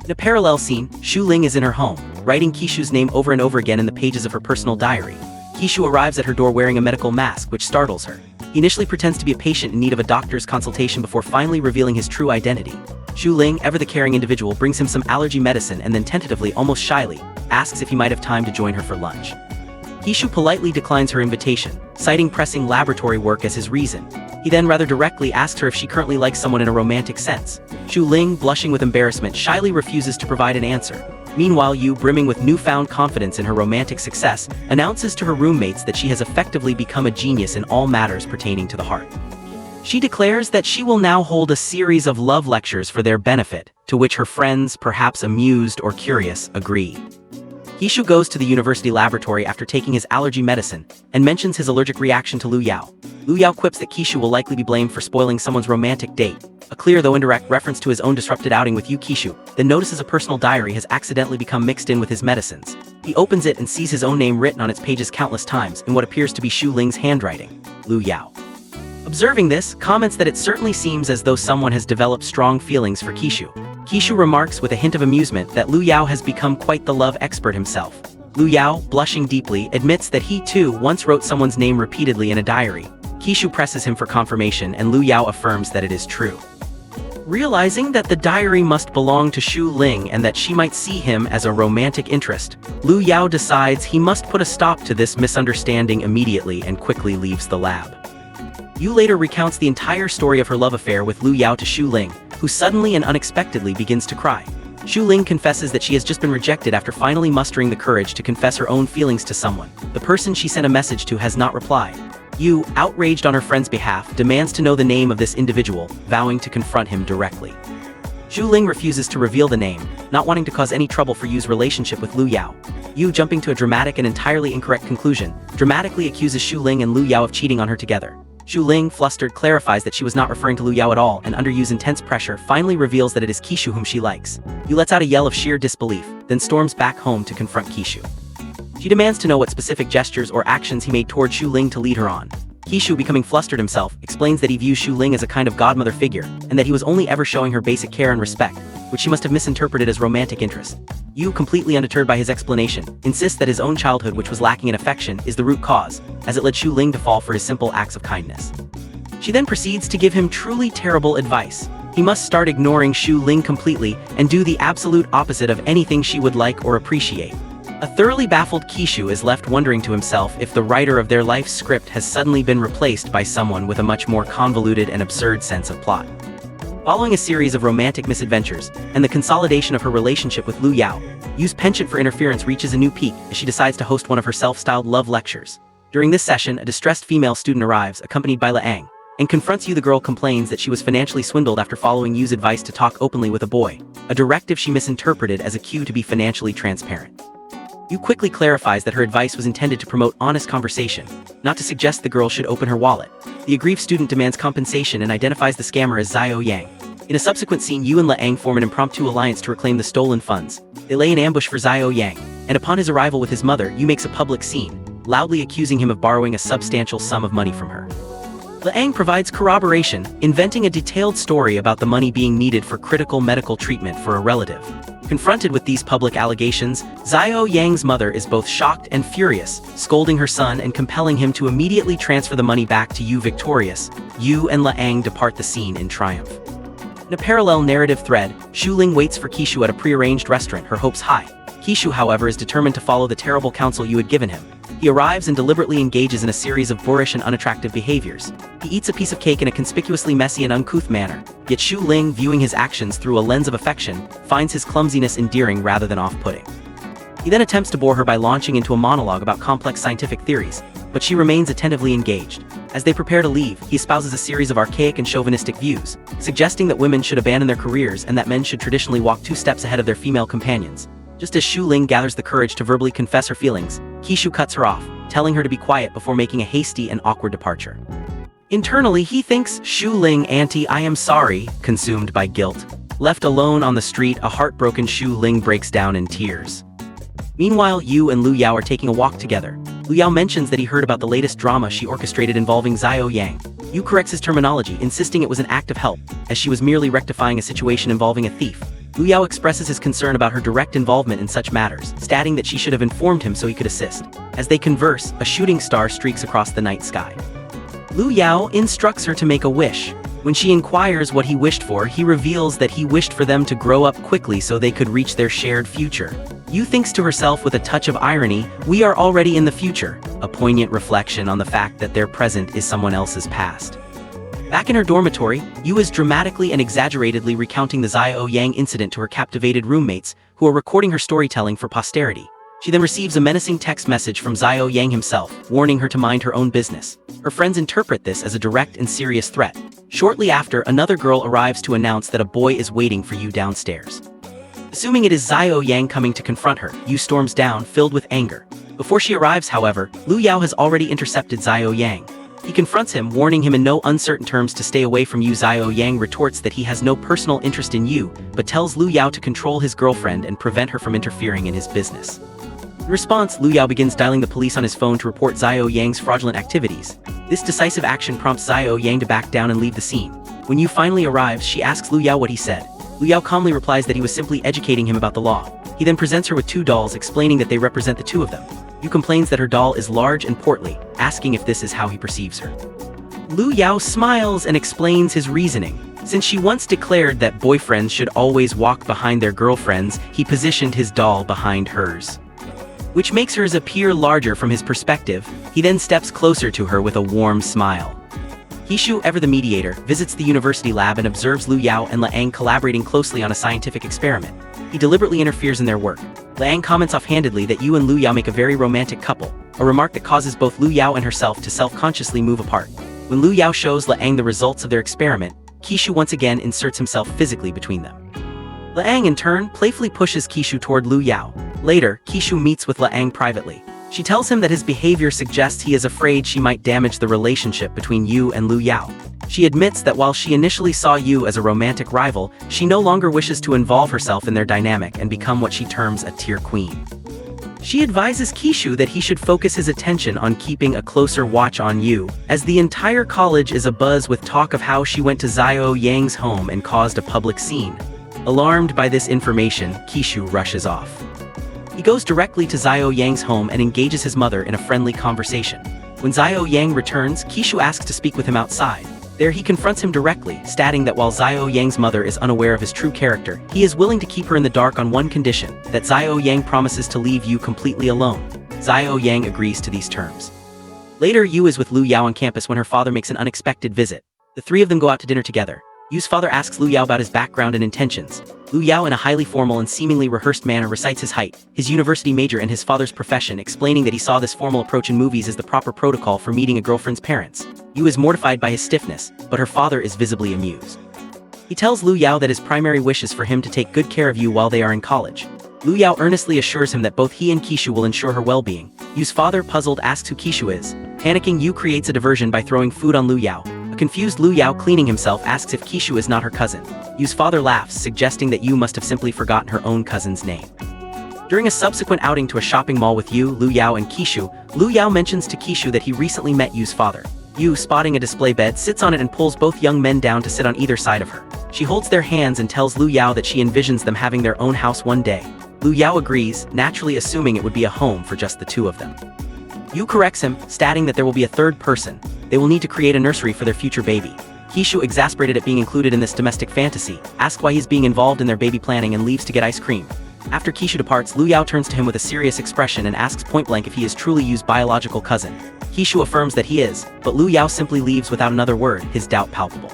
In a parallel scene, Xu Ling is in her home, writing Kishu's name over and over again in the pages of her personal diary. Kishu arrives at her door wearing a medical mask, which startles her. He initially pretends to be a patient in need of a doctor's consultation before finally revealing his true identity. Xu Ling, ever the caring individual, brings him some allergy medicine and then tentatively, almost shyly, asks if he might have time to join her for lunch. Kishu politely declines her invitation, citing pressing laboratory work as his reason. He then rather directly asks her if she currently likes someone in a romantic sense. Xu Ling, blushing with embarrassment, shyly refuses to provide an answer. Meanwhile, Yu, brimming with newfound confidence in her romantic success, announces to her roommates that she has effectively become a genius in all matters pertaining to the heart. She declares that she will now hold a series of love lectures for their benefit, to which her friends, perhaps amused or curious, agree. Kishu goes to the university laboratory after taking his allergy medicine, and mentions his allergic reaction to Lu Yao. Lu Yao quips that Kishu will likely be blamed for spoiling someone's romantic date, a clear though indirect reference to his own disrupted outing with Yu. Kishu then notices a personal diary has accidentally become mixed in with his medicines. He opens it and sees his own name written on its pages countless times in what appears to be Xu Ling's handwriting, Lu Yao. Observing this, comments that it certainly seems as though someone has developed strong feelings for Kishu. Kishu remarks with a hint of amusement that Lu Yao has become quite the love expert himself. Lu Yao, blushing deeply, admits that he too once wrote someone's name repeatedly in a diary. Kishu presses him for confirmation and Lu Yao affirms that it is true. Realizing that the diary must belong to Xu Ling and that she might see him as a romantic interest, Lu Yao decides he must put a stop to this misunderstanding immediately and quickly leaves the lab. Yu later recounts the entire story of her love affair with Lu Yao to Xu Ling, who suddenly and unexpectedly begins to cry. Xu Ling confesses that she has just been rejected after finally mustering the courage to confess her own feelings to someone. The person she sent a message to has not replied. Yu, outraged on her friend's behalf, demands to know the name of this individual, vowing to confront him directly. Xu Ling refuses to reveal the name, not wanting to cause any trouble for Yu's relationship with Lu Yao. Yu, jumping to a dramatic and entirely incorrect conclusion, dramatically accuses Xu Ling and Lu Yao of cheating on her together. Xu Ling, flustered, clarifies that she was not referring to Lu Yao at all and under Yu's intense pressure finally reveals that it is Kishu whom she likes. Yu lets out a yell of sheer disbelief, then storms back home to confront Kishu. She demands to know what specific gestures or actions he made toward Xu Ling to lead her on. Kishu, becoming flustered himself, explains that he views Xu Ling as a kind of godmother figure, and that he was only ever showing her basic care and respect, which she must have misinterpreted as romantic interest. Yu, completely undeterred by his explanation, insists that his own childhood, which was lacking in affection, is the root cause, as it led Xu Ling to fall for his simple acts of kindness. She then proceeds to give him truly terrible advice. He must start ignoring Xu Ling completely and do the absolute opposite of anything she would like or appreciate. A thoroughly baffled Kishu is left wondering to himself if the writer of their life script has suddenly been replaced by someone with a much more convoluted and absurd sense of plot. Following a series of romantic misadventures and the consolidation of her relationship with Lu Yao, Yu's penchant for interference reaches a new peak as she decides to host one of her self-styled love lectures. During this session, a distressed female student arrives, accompanied by Laang, and confronts Yu. The girl complains that she was financially swindled after following Yu's advice to talk openly with a boy, a directive she misinterpreted as a cue to be financially transparent. Yu quickly clarifies that her advice was intended to promote honest conversation, not to suggest the girl should open her wallet. The aggrieved student demands compensation and identifies the scammer as Xiao Yang. In a subsequent scene, Yu and Laang form an impromptu alliance to reclaim the stolen funds. They lay an ambush for Xiao Yang, and upon his arrival with his mother, Yu makes a public scene, loudly accusing him of borrowing a substantial sum of money from her. Laang provides corroboration, inventing a detailed story about the money being needed for critical medical treatment for a relative. Confronted with these public allegations, Xiao Yang's mother is both shocked and furious, scolding her son and compelling him to immediately transfer the money back to Yu. Victorious, Yu and Laang depart the scene in triumph. In a parallel narrative thread, Xu Ling waits for Kishu at a prearranged restaurant, her hopes high. Kishu, however, is determined to follow the terrible counsel Yu had given him. He arrives and deliberately engages in a series of boorish and unattractive behaviors. He eats a piece of cake in a conspicuously messy and uncouth manner, yet Xu Ling, viewing his actions through a lens of affection, finds his clumsiness endearing rather than off-putting. He then attempts to bore her by launching into a monologue about complex scientific theories, but she remains attentively engaged. As they prepare to leave, he espouses a series of archaic and chauvinistic views, suggesting that women should abandon their careers and that men should traditionally walk 2 steps ahead of their female companions. Just as Xu Ling gathers the courage to verbally confess her feelings, Kishu cuts her off, telling her to be quiet before making a hasty and awkward departure. Internally, he thinks, "Xu Ling, auntie, I am sorry," consumed by guilt. Left alone on the street, a heartbroken Xu Ling breaks down in tears. Meanwhile, Yu and Lu Yao are taking a walk together. Lu Yao mentions that he heard about the latest drama she orchestrated involving Xiao Yang. Yu corrects his terminology, insisting it was an act of help, as she was merely rectifying a situation involving a thief. Lu Yao expresses his concern about her direct involvement in such matters, stating that she should have informed him so he could assist. As they converse, a shooting star streaks across the night sky. Lu Yao instructs her to make a wish. When she inquires what he wished for, he reveals that he wished for them to grow up quickly so they could reach their shared future. Yu thinks to herself with a touch of irony, "We are already in the future," a poignant reflection on the fact that their present is someone else's past. Back in her dormitory, Yu is dramatically and exaggeratedly recounting the Xiao Yang incident to her captivated roommates, who are recording her storytelling for posterity. She then receives a menacing text message from Xiao Yang himself, warning her to mind her own business. Her friends interpret this as a direct and serious threat. Shortly after, another girl arrives to announce that a boy is waiting for Yu downstairs. Assuming it is Xiao Yang coming to confront her, Yu storms down, filled with anger. Before she arrives, however, Lu Yao has already intercepted Xiao Yang. He confronts him, warning him in no uncertain terms to stay away from Yu. Xiao Yang retorts that he has no personal interest in Yu, but tells Lu Yao to control his girlfriend and prevent her from interfering in his business. In response, Lu Yao begins dialing the police on his phone to report Xiao Yang's fraudulent activities. This decisive action prompts Xiao Yang to back down and leave the scene. When Yu finally arrives, she asks Lu Yao what he said. Lu Yao calmly replies that he was simply educating him about the law. He then presents her with 2 dolls, explaining that they represent the 2 of them. Yu complains that her doll is large and portly, asking if this is how he perceives her. Lu Yao smiles and explains his reasoning. Since she once declared that boyfriends should always walk behind their girlfriends, he positioned his doll behind hers, which makes hers appear larger from his perspective. He then steps closer to her with a warm smile. Kishu, ever the mediator, visits the university lab and observes Lu Yao and Laang collaborating closely on a scientific experiment. He deliberately interferes in their work. Laang comments offhandedly that Yu and Lu Yao make a very romantic couple, a remark that causes both Lu Yao and herself to self-consciously move apart. When Lu Yao shows Laang the results of their experiment, Kishu once again inserts himself physically between them. Laang, in turn, playfully pushes Kishu toward Lu Yao. Later, Kishu meets with Laang privately. She tells him that his behavior suggests he is afraid she might damage the relationship between Yu and Lu Yao. She admits that while she initially saw Yu as a romantic rival, she no longer wishes to involve herself in their dynamic and become what she terms a tier queen. She advises Kishu that he should focus his attention on keeping a closer watch on Yu, as the entire college is abuzz with talk of how she went to Xiao Yang's home and caused a public scene. Alarmed by this information, Kishu rushes off. He goes directly to Xiao Yang's home and engages his mother in a friendly conversation. When Xiao Yang returns, Kishu asks to speak with him outside. There he confronts him directly, stating that while Xiao Yang's mother is unaware of his true character, he is willing to keep her in the dark on one condition, that Xiao Yang promises to leave Yu completely alone. Xiao Yang agrees to these terms. Later, Yu is with Lu Yao on campus when her father makes an unexpected visit. The three of them go out to dinner together. Yu's father asks Lu Yao about his background and intentions. Lu Yao, in a highly formal and seemingly rehearsed manner, recites his height, his university major, and his father's profession, explaining that he saw this formal approach in movies as the proper protocol for meeting a girlfriend's parents. Yu is mortified by his stiffness, but her father is visibly amused. He tells Lu Yao that his primary wish is for him to take good care of Yu while they are in college. Lu Yao earnestly assures him that both he and Kishu will ensure her well-being. Yu's father, puzzled, asks who Kishu is. Panicking, Yu creates a diversion by throwing food on Lu Yao. A confused Lu Yao, cleaning himself, asks if Kishu is not her cousin. Yu's father laughs, suggesting that Yu must have simply forgotten her own cousin's name. During a subsequent outing to a shopping mall with Yu, Lu Yao, and Kishu, Lu Yao mentions to Kishu that he recently met Yu's father. Yu, spotting a display bed, sits on it and pulls both young men down to sit on either side of her. She holds their hands and tells Lu Yao that she envisions them having their own house one day. Lu Yao agrees, naturally assuming it would be a home for just the two of them. Yu corrects him, stating that there will be a third person. They will need to create a nursery for their future baby. Kishu, exasperated at being included in this domestic fantasy, asks why he's being involved in their baby planning and leaves to get ice cream. After Kishu departs, Lu Yao turns to him with a serious expression and asks point-blank if he is truly Yu's biological cousin. Kishu affirms that he is, but Lu Yao simply leaves without another word, his doubt palpable.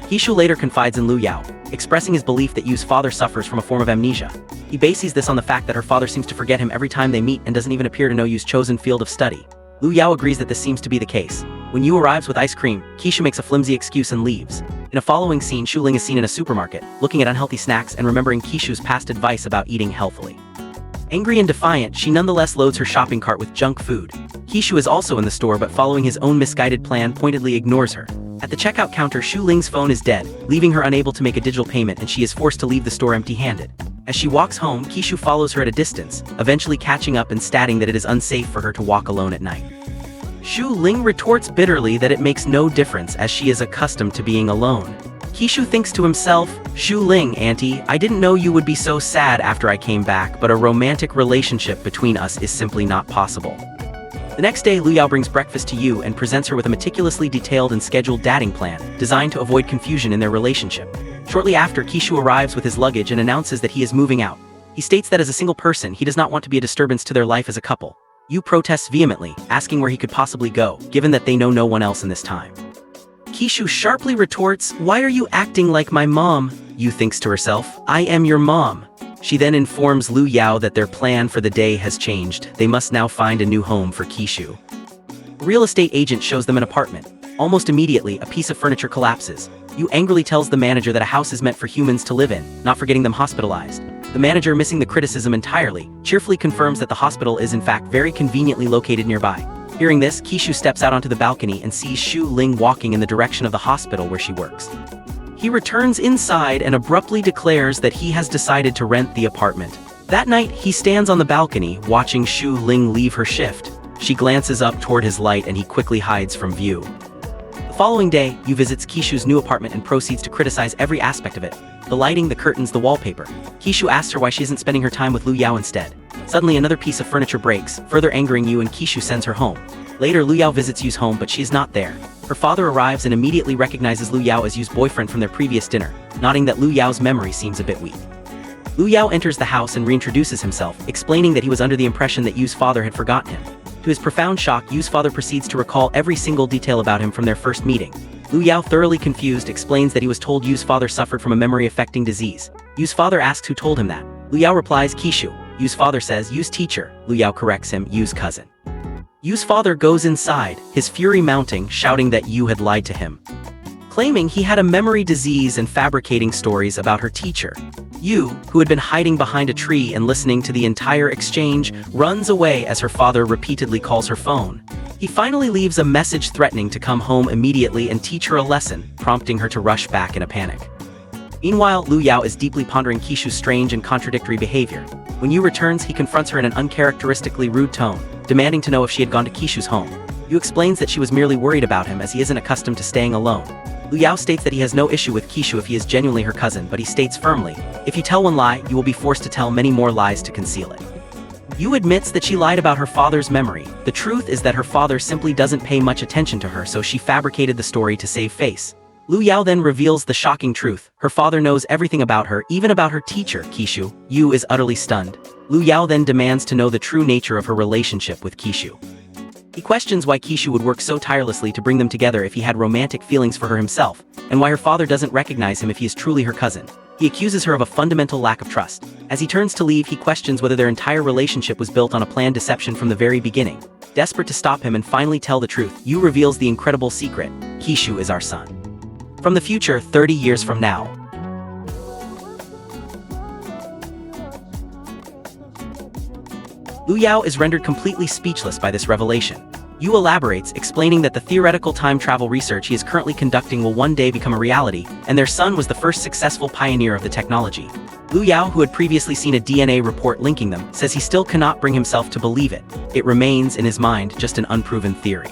Kishu later confides in Lu Yao, expressing his belief that Yu's father suffers from a form of amnesia. He bases this on the fact that her father seems to forget him every time they meet and doesn't even appear to know Yu's chosen field of study. Lu Yao agrees that this seems to be the case. When Yu arrives with ice cream, Kishu makes a flimsy excuse and leaves. In a following scene, Shu Ling is seen in a supermarket, looking at unhealthy snacks and remembering Kishu's past advice about eating healthily. Angry and defiant, she nonetheless loads her shopping cart with junk food. Kishu is also in the store, but following his own misguided plan, pointedly ignores her. At the checkout counter, Shu Ling's phone is dead, leaving her unable to make a digital payment, and she is forced to leave the store empty-handed. As she walks home, Kishu follows her at a distance, eventually catching up and stating that it is unsafe for her to walk alone at night. Shu Ling retorts bitterly that it makes no difference as she is accustomed to being alone. Kishu thinks to himself, "Shu Ling, auntie, I didn't know you would be so sad after I came back, but a romantic relationship between us is simply not possible." The next day, Lu Yao brings breakfast to Yu and presents her with a meticulously detailed and scheduled dating plan, designed to avoid confusion in their relationship. Shortly after, Kishu arrives with his luggage and announces that he is moving out. He states that as a single person, he does not want to be a disturbance to their life as a couple. Yu protests vehemently, asking where he could possibly go, given that they know no one else in this time. Kishu sharply retorts, "Why are you acting like my mom?" Yu thinks to herself, "I am your mom." She then informs Lu Yao that their plan for the day has changed. They must now find a new home for Kishu. A real estate agent shows them an apartment. Almost immediately, a piece of furniture collapses. Yu angrily tells the manager that a house is meant for humans to live in, not for getting them hospitalized. The manager, missing the criticism entirely, cheerfully confirms that the hospital is in fact very conveniently located nearby. Hearing this, Kishu steps out onto the balcony and sees Shu Ling walking in the direction of the hospital where she works. He returns inside and abruptly declares that he has decided to rent the apartment. That night, he stands on the balcony, watching Shu Ling leave her shift. She glances up toward his light and he quickly hides from view. The following day, Yu visits Kishu's new apartment and proceeds to criticize every aspect of it. The lighting, the curtains, the wallpaper. Kishu asks her why she isn't spending her time with Lu Yao instead. Suddenly, another piece of furniture breaks, further angering Yu, and Kishu sends her home. Later, Lu Yao visits Yu's home, but she is not there. Her father arrives and immediately recognizes Lu Yao as Yu's boyfriend from their previous dinner, noting that Lu Yao's memory seems a bit weak. Lu Yao enters the house and reintroduces himself, explaining that he was under the impression that Yu's father had forgotten him. To his profound shock, Yu's father proceeds to recall every single detail about him from their first meeting. Lu Yao, thoroughly confused, explains that he was told Yu's father suffered from a memory-affecting disease. Yu's father asks who told him that. Lu Yao replies, "Kishu." Yu's father says, "Yu's teacher." Lu Yao corrects him, "Yu's cousin." Yu's father goes inside, his fury mounting, shouting that Yu had lied to him, claiming he had a memory disease and fabricating stories about her teacher. Yu, who had been hiding behind a tree and listening to the entire exchange, runs away as her father repeatedly calls her phone. He finally leaves a message threatening to come home immediately and teach her a lesson, prompting her to rush back in a panic. Meanwhile, Lu Yao is deeply pondering Kishu's strange and contradictory behavior. When Yu returns, he confronts her in an uncharacteristically rude tone, demanding to know if she had gone to Kishu's home. Yu explains that she was merely worried about him as he isn't accustomed to staying alone. Liu Yao states that he has no issue with Kishu if he is genuinely her cousin, but he states firmly, if you tell one lie, you will be forced to tell many more lies to conceal it. Yu admits that she lied about her father's memory. The truth is that her father simply doesn't pay much attention to her, so she fabricated the story to save face. Liu Yao then reveals the shocking truth. Her father knows everything about her, even about her teacher, Kishu. Yu is utterly stunned. Liu Yao then demands to know the true nature of her relationship with Kishu. He questions why Kishu would work so tirelessly to bring them together if he had romantic feelings for her himself, and why her father doesn't recognize him if he is truly her cousin. He accuses her of a fundamental lack of trust. As he turns to leave, he questions whether their entire relationship was built on a planned deception from the very beginning. Desperate to stop him and finally tell the truth, Yu reveals the incredible secret: Kishu is our son. From the future, 30 years from now. Liu Yao is rendered completely speechless by this revelation. Yu elaborates, explaining that the theoretical time travel research he is currently conducting will one day become a reality, and their son was the first successful pioneer of the technology. Liu Yao, who had previously seen a DNA report linking them, says he still cannot bring himself to believe it. It remains, in his mind, just an unproven theory.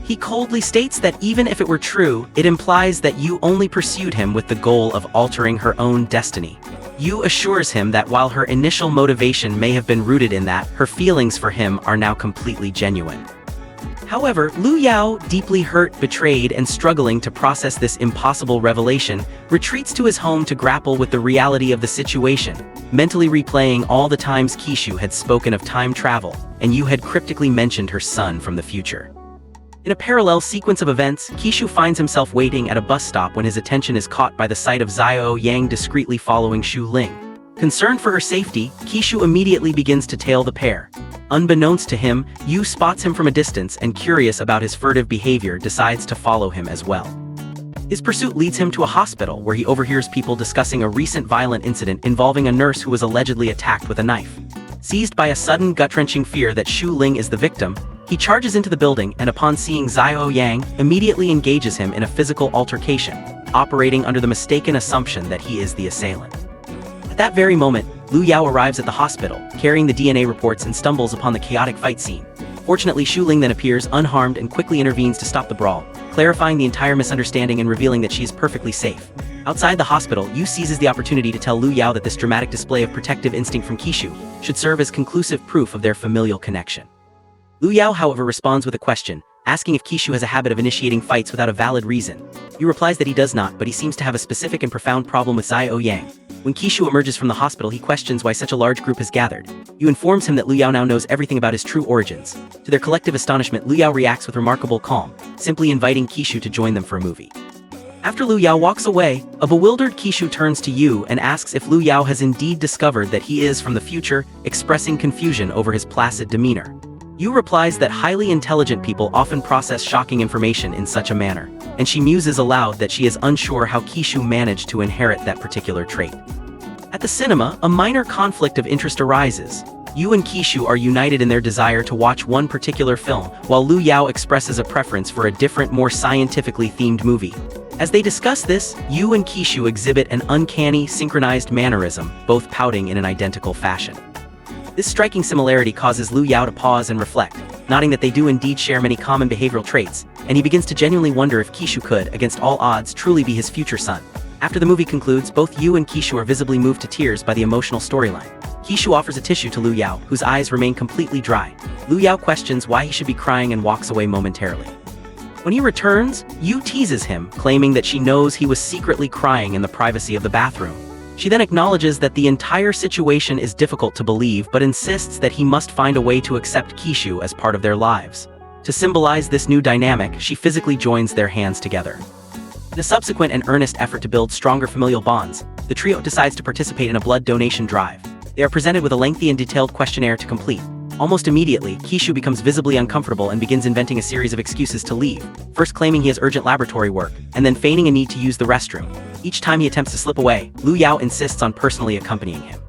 He coldly states that even if it were true, it implies that Yu only pursued him with the goal of altering her own destiny. Yu assures him that while her initial motivation may have been rooted in that, her feelings for him are now completely genuine. However, Liu Yao, deeply hurt, betrayed, and struggling to process this impossible revelation, retreats to his home to grapple with the reality of the situation, mentally replaying all the times Kishu had spoken of time travel, and Yu had cryptically mentioned her son from the future. In a parallel sequence of events, Kishu finds himself waiting at a bus stop when his attention is caught by the sight of Xiao Yang discreetly following Xu Ling. Concerned for her safety, Kishu immediately begins to tail the pair. Unbeknownst to him, Yu spots him from a distance and, curious about his furtive behavior, decides to follow him as well. His pursuit leads him to a hospital where he overhears people discussing a recent violent incident involving a nurse who was allegedly attacked with a knife. Seized by a sudden gut-wrenching fear that Xu Ling is the victim, he charges into the building and, upon seeing Xiao Yang, immediately engages him in a physical altercation, operating under the mistaken assumption that he is the assailant. At that very moment, Liu Yao arrives at the hospital, carrying the DNA reports, and stumbles upon the chaotic fight scene. Fortunately, Xu Ling then appears unharmed and quickly intervenes to stop the brawl, clarifying the entire misunderstanding and revealing that she is perfectly safe. Outside the hospital, Yu seizes the opportunity to tell Liu Yao that this dramatic display of protective instinct from Kishu should serve as conclusive proof of their familial connection. Liu Yao, however, responds with a question, asking if Kishu has a habit of initiating fights without a valid reason. Yu replies that he does not, but he seems to have a specific and profound problem with Xiao Yang. When Kishu emerges from the hospital, he questions why such a large group has gathered. Yu informs him that Liu Yao now knows everything about his true origins. To their collective astonishment, Liu Yao reacts with remarkable calm, simply inviting Kishu to join them for a movie. After Liu Yao walks away, a bewildered Kishu turns to Yu and asks if Liu Yao has indeed discovered that he is from the future, expressing confusion over his placid demeanor. Yu replies that highly intelligent people often process shocking information in such a manner, and she muses aloud that she is unsure how Kishu managed to inherit that particular trait. At the cinema, a minor conflict of interest arises. Yu and Kishu are united in their desire to watch one particular film, while Liu Yao expresses a preference for a different, more scientifically themed movie. As they discuss this, Yu and Kishu exhibit an uncanny, synchronized mannerism, both pouting in an identical fashion. This striking similarity causes Liu Yao to pause and reflect, noting that they do indeed share many common behavioral traits, and he begins to genuinely wonder if Kishu could, against all odds, truly be his future son. After the movie concludes, both Yu and Kishu are visibly moved to tears by the emotional storyline. Kishu offers a tissue to Liu Yao, whose eyes remain completely dry. Liu Yao questions why he should be crying and walks away momentarily. When he returns, Yu teases him, claiming that she knows he was secretly crying in the privacy of the bathroom. She then acknowledges that the entire situation is difficult to believe, but insists that he must find a way to accept Kishu as part of their lives. To symbolize this new dynamic, she physically joins their hands together. In a subsequent and earnest effort to build stronger familial bonds, the trio decides to participate in a blood donation drive. They are presented with a lengthy and detailed questionnaire to complete. Almost immediately, Kishu becomes visibly uncomfortable and begins inventing a series of excuses to leave, first claiming he has urgent laboratory work, and then feigning a need to use the restroom. Each time he attempts to slip away, Liu Yao insists on personally accompanying him.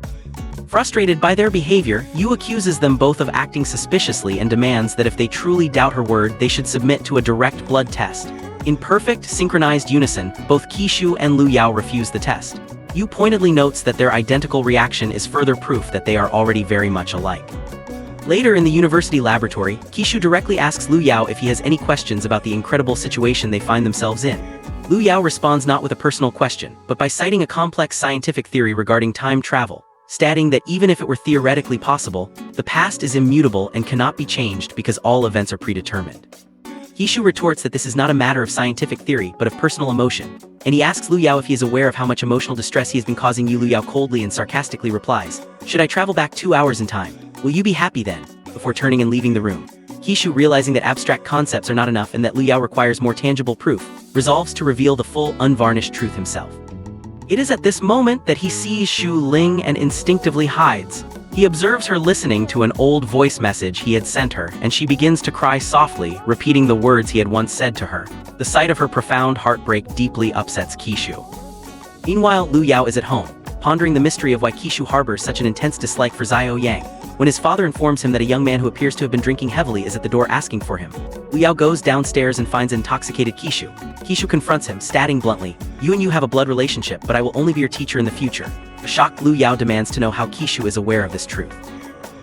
Frustrated by their behavior, Yu accuses them both of acting suspiciously and demands that if they truly doubt her word, they should submit to a direct blood test. In perfect, synchronized unison, both Kishu and Liu Yao refuse the test. Yu pointedly notes that their identical reaction is further proof that they are already very much alike. Later in the university laboratory, Kishu directly asks Lu Yao if he has any questions about the incredible situation they find themselves in. Lu Yao responds not with a personal question, but by citing a complex scientific theory regarding time travel, stating that even if it were theoretically possible, the past is immutable and cannot be changed because all events are predetermined. Kishu retorts that this is not a matter of scientific theory but of personal emotion, and he asks Lu Yao if he is aware of how much emotional distress he has been causing Lu Yao coldly and sarcastically replies, "Should I travel back 2 hours in time? Will you be happy then?" before turning and leaving the room. Kishu, realizing that abstract concepts are not enough and that Lu Yao requires more tangible proof, resolves to reveal the full, unvarnished truth himself. It is at this moment that he sees Shu Ling and instinctively hides. He observes her listening to an old voice message he had sent her, and she begins to cry softly, repeating the words he had once said to her. The sight of her profound heartbreak deeply upsets Kishu. Meanwhile, Lu Yao is at home, pondering the mystery of why Kishu harbors such an intense dislike for Xiao Yang, when his father informs him that a young man who appears to have been drinking heavily is at the door asking for him. Lu Yao goes downstairs and finds intoxicated Kishu. Kishu confronts him, stating bluntly, "You and you have a blood relationship, but I will only be your teacher in the future." A shocked Lu Yao demands to know how Kishu is aware of this truth.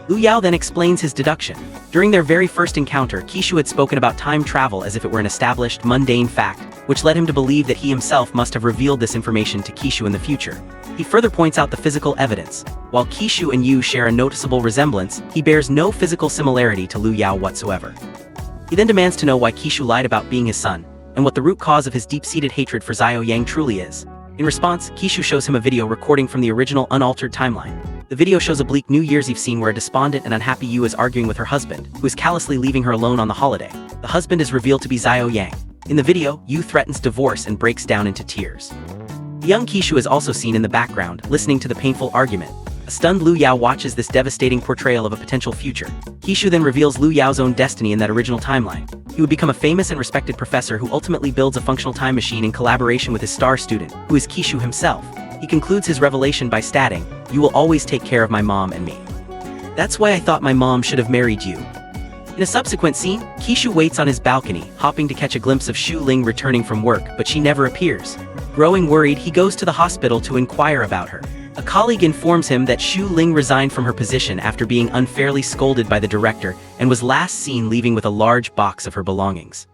Lu Yao then explains his deduction. During their very first encounter, Kishu had spoken about time travel as if it were an established, mundane fact, which led him to believe that he himself must have revealed this information to Kishu in the future. He further points out the physical evidence. While Kishu and Yu share a noticeable resemblance, he bears no physical similarity to Lu Yao whatsoever. He then demands to know why Kishu lied about being his son, and what the root cause of his deep-seated hatred for Xiao Yang truly is. In response, Kishu shows him a video recording from the original unaltered timeline. The video shows a bleak New Year's Eve scene where a despondent and unhappy Yu is arguing with her husband, who is callously leaving her alone on the holiday. The husband is revealed to be Xiao Yang. In the video, Yu threatens divorce and breaks down into tears. The young Kishu is also seen in the background, listening to the painful argument. A stunned Lu Yao watches this devastating portrayal of a potential future. Kishu then reveals Lu Yao's own destiny in that original timeline. He would become a famous and respected professor who ultimately builds a functional time machine in collaboration with his star student, who is Kishu himself. He concludes his revelation by stating, "You will always take care of my mom and me. That's why I thought my mom should have married you." In a subsequent scene, Kishu waits on his balcony, hoping to catch a glimpse of Shu Ling returning from work, but she never appears. Growing worried, he goes to the hospital to inquire about her. A colleague informs him that Shu Ling resigned from her position after being unfairly scolded by the director and was last seen leaving with a large box of her belongings.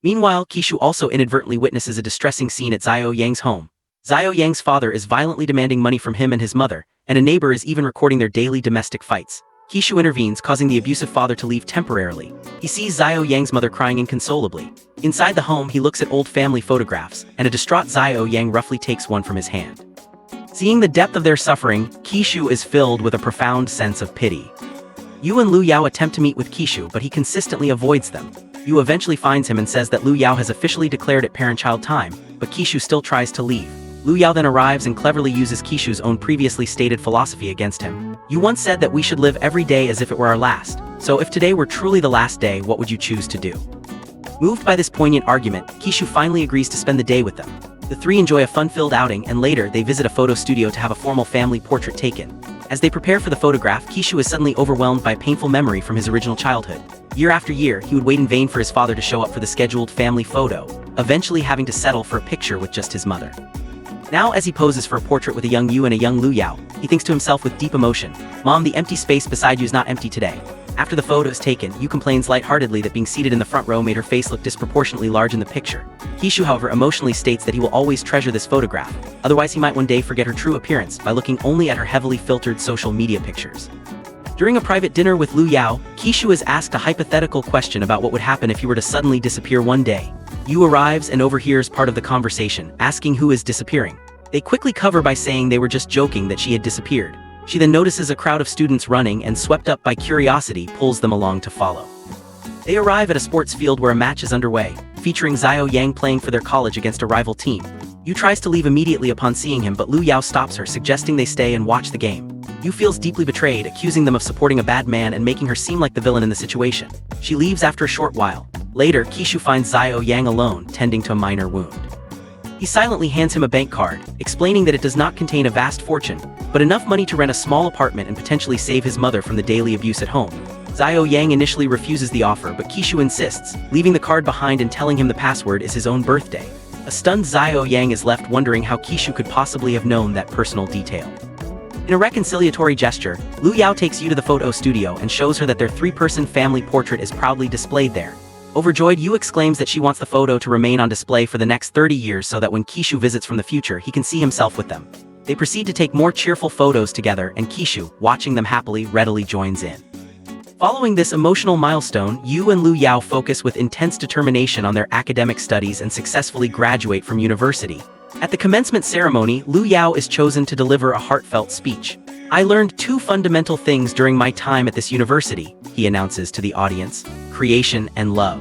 Meanwhile, Kishu also inadvertently witnesses a distressing scene at Xiao Yang's home. Xiao Yang's father is violently demanding money from him and his mother, and a neighbor is even recording their daily domestic fights. Kishu intervenes, causing the abusive father to leave temporarily. He sees Xiao Yang's mother crying inconsolably. Inside the home, he looks at old family photographs, and a distraught Xiao Yang roughly takes one from his hand. Seeing the depth of their suffering, Kishu is filled with a profound sense of pity. Yu and Lu Yao attempt to meet with Kishu, but he consistently avoids them. Yu eventually finds him and says that Lu Yao has officially declared it parent-child time, but Kishu still tries to leave. Lu Yao then arrives and cleverly uses Kishu's own previously stated philosophy against him. "You once said that we should live every day as if it were our last. So if today were truly the last day, what would you choose to do?" Moved by this poignant argument, Kishu finally agrees to spend the day with them. The three enjoy a fun-filled outing, and later they visit a photo studio to have a formal family portrait taken. As they prepare for the photograph, Kishu is suddenly overwhelmed by a painful memory from his original childhood. Year after year, he would wait in vain for his father to show up for the scheduled family photo, eventually having to settle for a picture with just his mother. Now, as he poses for a portrait with a young Yu and a young Lu Yao, he thinks to himself with deep emotion, "Mom, the empty space beside you is not empty today." After the photo is taken, Yu complains lightheartedly that being seated in the front row made her face look disproportionately large in the picture. Kishu, however, emotionally states that he will always treasure this photograph, otherwise he might one day forget her true appearance by looking only at her heavily filtered social media pictures. During a private dinner with Lu Yao, Kishu is asked a hypothetical question about what would happen if he were to suddenly disappear one day. Yu arrives and overhears part of the conversation, asking who is disappearing. They quickly cover by saying they were just joking that she had disappeared. She then notices a crowd of students running and, swept up by curiosity, pulls them along to follow. They arrive at a sports field where a match is underway, featuring Xiao Yang playing for their college against a rival team. Yu tries to leave immediately upon seeing him, but Lu Yao stops her, suggesting they stay and watch the game. Yu feels deeply betrayed, accusing them of supporting a bad man and making her seem like the villain in the situation. She leaves after a short while. Later, Kishu finds Xiao Yang alone, tending to a minor wound. He silently hands him a bank card, explaining that it does not contain a vast fortune, but enough money to rent a small apartment and potentially save his mother from the daily abuse at home. Xiao Yang initially refuses the offer, but Kishu insists, leaving the card behind and telling him the password is his own birthday. A stunned Xiao Yang is left wondering how Kishu could possibly have known that personal detail. In a reconciliatory gesture, Lu Yao takes Yu to the photo studio and shows her that their three-person family portrait is proudly displayed there. Overjoyed, Yu exclaims that she wants the photo to remain on display for the next 30 years so that when Kishu visits from the future, he can see himself with them. They proceed to take more cheerful photos together, and Kishu, watching them happily, readily joins in. Following this emotional milestone, Yu and Lu Yao focus with intense determination on their academic studies and successfully graduate from university. At the commencement ceremony, Lu Yao is chosen to deliver a heartfelt speech. "I learned two fundamental things during my time at this university," he announces to the audience: creation and love.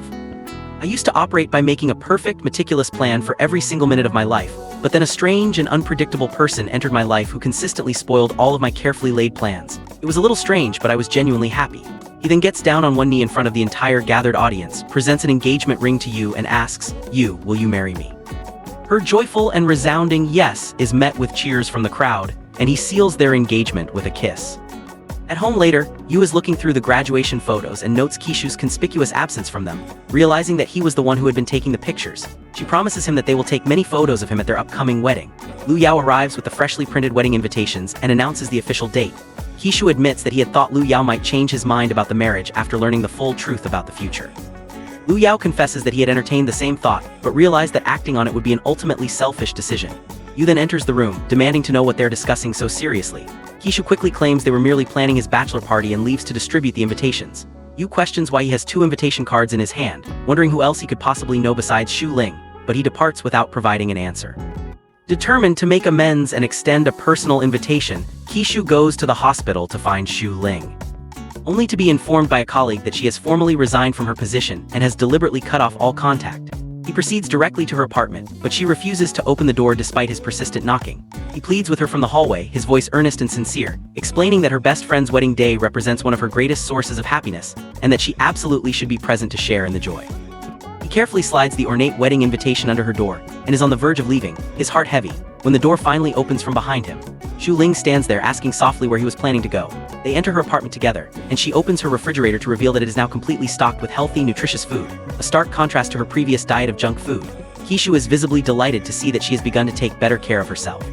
"I used to operate by making a perfect, meticulous plan for every single minute of my life, but then a strange and unpredictable person entered my life who consistently spoiled all of my carefully laid plans. It was a little strange, but I was genuinely happy." He then gets down on one knee in front of the entire gathered audience, presents an engagement ring to Yu and asks, "Yu, will you marry me?" Her joyful and resounding yes is met with cheers from the crowd, and he seals their engagement with a kiss. At home later, Yu is looking through the graduation photos and notes Kishu's conspicuous absence from them. Realizing that he was the one who had been taking the pictures, she promises him that they will take many photos of him at their upcoming wedding. Lu Yao arrives with the freshly printed wedding invitations and announces the official date. Kishu admits that he had thought Lu Yao might change his mind about the marriage after learning the full truth about the future. Lu Yao confesses that he had entertained the same thought, but realized that acting on it would be an ultimately selfish decision. Yu then enters the room, demanding to know what they're discussing so seriously. Kishu quickly claims they were merely planning his bachelor party and leaves to distribute the invitations. Yu questions why he has two invitation cards in his hand, wondering who else he could possibly know besides Xu Ling, but he departs without providing an answer. Determined to make amends and extend a personal invitation, Kishu goes to the hospital to find Xu Ling, only to be informed by a colleague that she has formally resigned from her position and has deliberately cut off all contact. He proceeds directly to her apartment, but she refuses to open the door despite his persistent knocking. He pleads with her from the hallway, his voice earnest and sincere, explaining that her best friend's wedding day represents one of her greatest sources of happiness, and that she absolutely should be present to share in the joy. He carefully slides the ornate wedding invitation under her door, and is on the verge of leaving, his heart heavy, when the door finally opens from behind him. Xu Ling stands there asking softly where he was planning to go. They enter her apartment together, and she opens her refrigerator to reveal that it is now completely stocked with healthy, nutritious food, a stark contrast to her previous diet of junk food. Kishu is visibly delighted to see that she has begun to take better care of herself.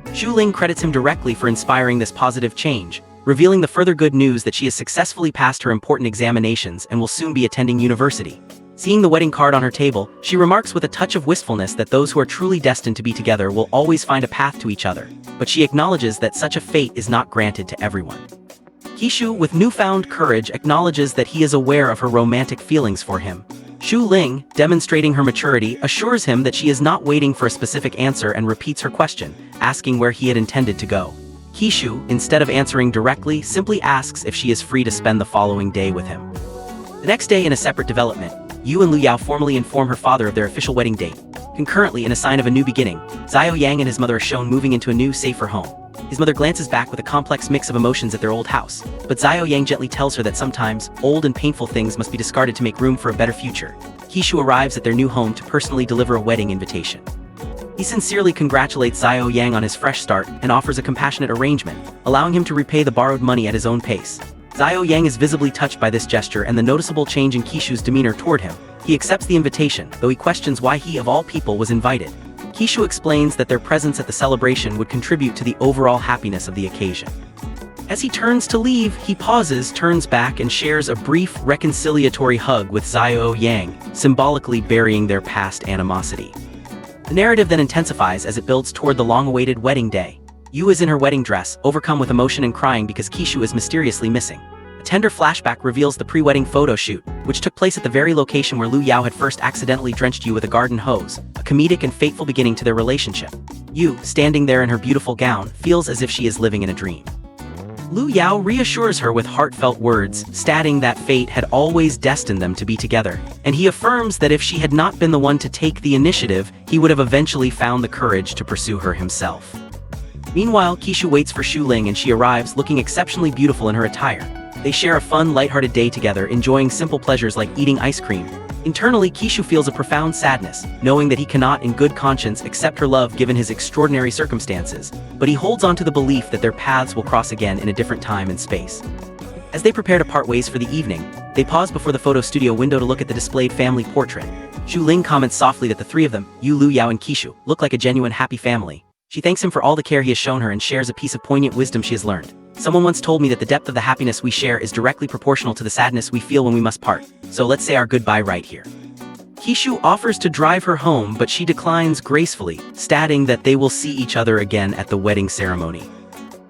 Xu Ling credits him directly for inspiring this positive change, revealing the further good news that she has successfully passed her important examinations and will soon be attending university. Seeing the wedding card on her table, she remarks with a touch of wistfulness that those who are truly destined to be together will always find a path to each other, but she acknowledges that such a fate is not granted to everyone. Kishu, with newfound courage, acknowledges that he is aware of her romantic feelings for him. Xu Ling, demonstrating her maturity, assures him that she is not waiting for a specific answer and repeats her question, asking where he had intended to go. Kishu, instead of answering directly, simply asks if she is free to spend the following day with him. The next day, in a separate development, Yu and Lu Yao formally inform her father of their official wedding date. Concurrently, in a sign of a new beginning, Xiao Yang and his mother are shown moving into a new, safer home. His mother glances back with a complex mix of emotions at their old house, but Xiao Yang gently tells her that sometimes, old and painful things must be discarded to make room for a better future. Kishu arrives at their new home to personally deliver a wedding invitation. He sincerely congratulates Xiao Yang on his fresh start and offers a compassionate arrangement, allowing him to repay the borrowed money at his own pace. Xiao Yang is visibly touched by this gesture and the noticeable change in Kishu's demeanor toward him. He accepts the invitation, though he questions why he, of all people, was invited. Kishu explains that their presence at the celebration would contribute to the overall happiness of the occasion. As he turns to leave, he pauses, turns back, and shares a brief reconciliatory hug with Xiao Yang, symbolically burying their past animosity. The narrative then intensifies as it builds toward the long-awaited wedding day. Yu is in her wedding dress, overcome with emotion and crying because Kishu is mysteriously missing. A tender flashback reveals the pre-wedding photo shoot, which took place at the very location where Lu Yao had first accidentally drenched Yu with a garden hose, a comedic and fateful beginning to their relationship. Yu, standing there in her beautiful gown, feels as if she is living in a dream. Lu Yao reassures her with heartfelt words, stating that fate had always destined them to be together, and he affirms that if she had not been the one to take the initiative, he would have eventually found the courage to pursue her himself. Meanwhile, Kishu waits for Xu Ling and she arrives looking exceptionally beautiful in her attire. They share a fun, lighthearted day together, enjoying simple pleasures like eating ice cream. Internally, Kishu feels a profound sadness, knowing that he cannot in good conscience accept her love given his extraordinary circumstances, but he holds on to the belief that their paths will cross again in a different time and space. As they prepare to part ways for the evening, they pause before the photo studio window to look at the displayed family portrait. Xu Ling comments softly that the three of them, Yu, Lu Yao and Kishu, look like a genuine happy family. She thanks him for all the care he has shown her and shares a piece of poignant wisdom she has learned. Someone once told me that the depth of the happiness we share is directly proportional to the sadness we feel when we must part. So let's say our goodbye right here. Kishu offers to drive her home, but she declines gracefully, stating that they will see each other again at the wedding ceremony.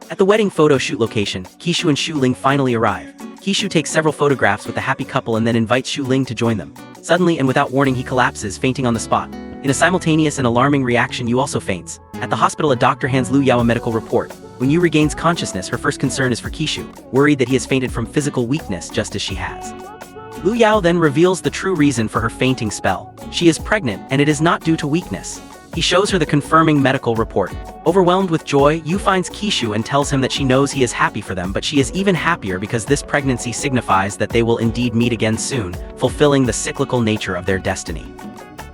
At the wedding photo shoot location, Kishu and Xu Ling finally arrive. Kishu takes several photographs with the happy couple and then invites Xu Ling to join them. Suddenly and without warning he collapses, fainting on the spot. In a simultaneous and alarming reaction, Yu also faints. At the hospital, a doctor hands Lu Yao a medical report. When Yu regains consciousness, her first concern is for Kishu, worried that he has fainted from physical weakness just as she has. Lu Yao then reveals the true reason for her fainting spell. She is pregnant, and it is not due to weakness. He shows her the confirming medical report. Overwhelmed with joy, Yu finds Kishu and tells him that she knows he is happy for them, but she is even happier because this pregnancy signifies that they will indeed meet again soon, fulfilling the cyclical nature of their destiny.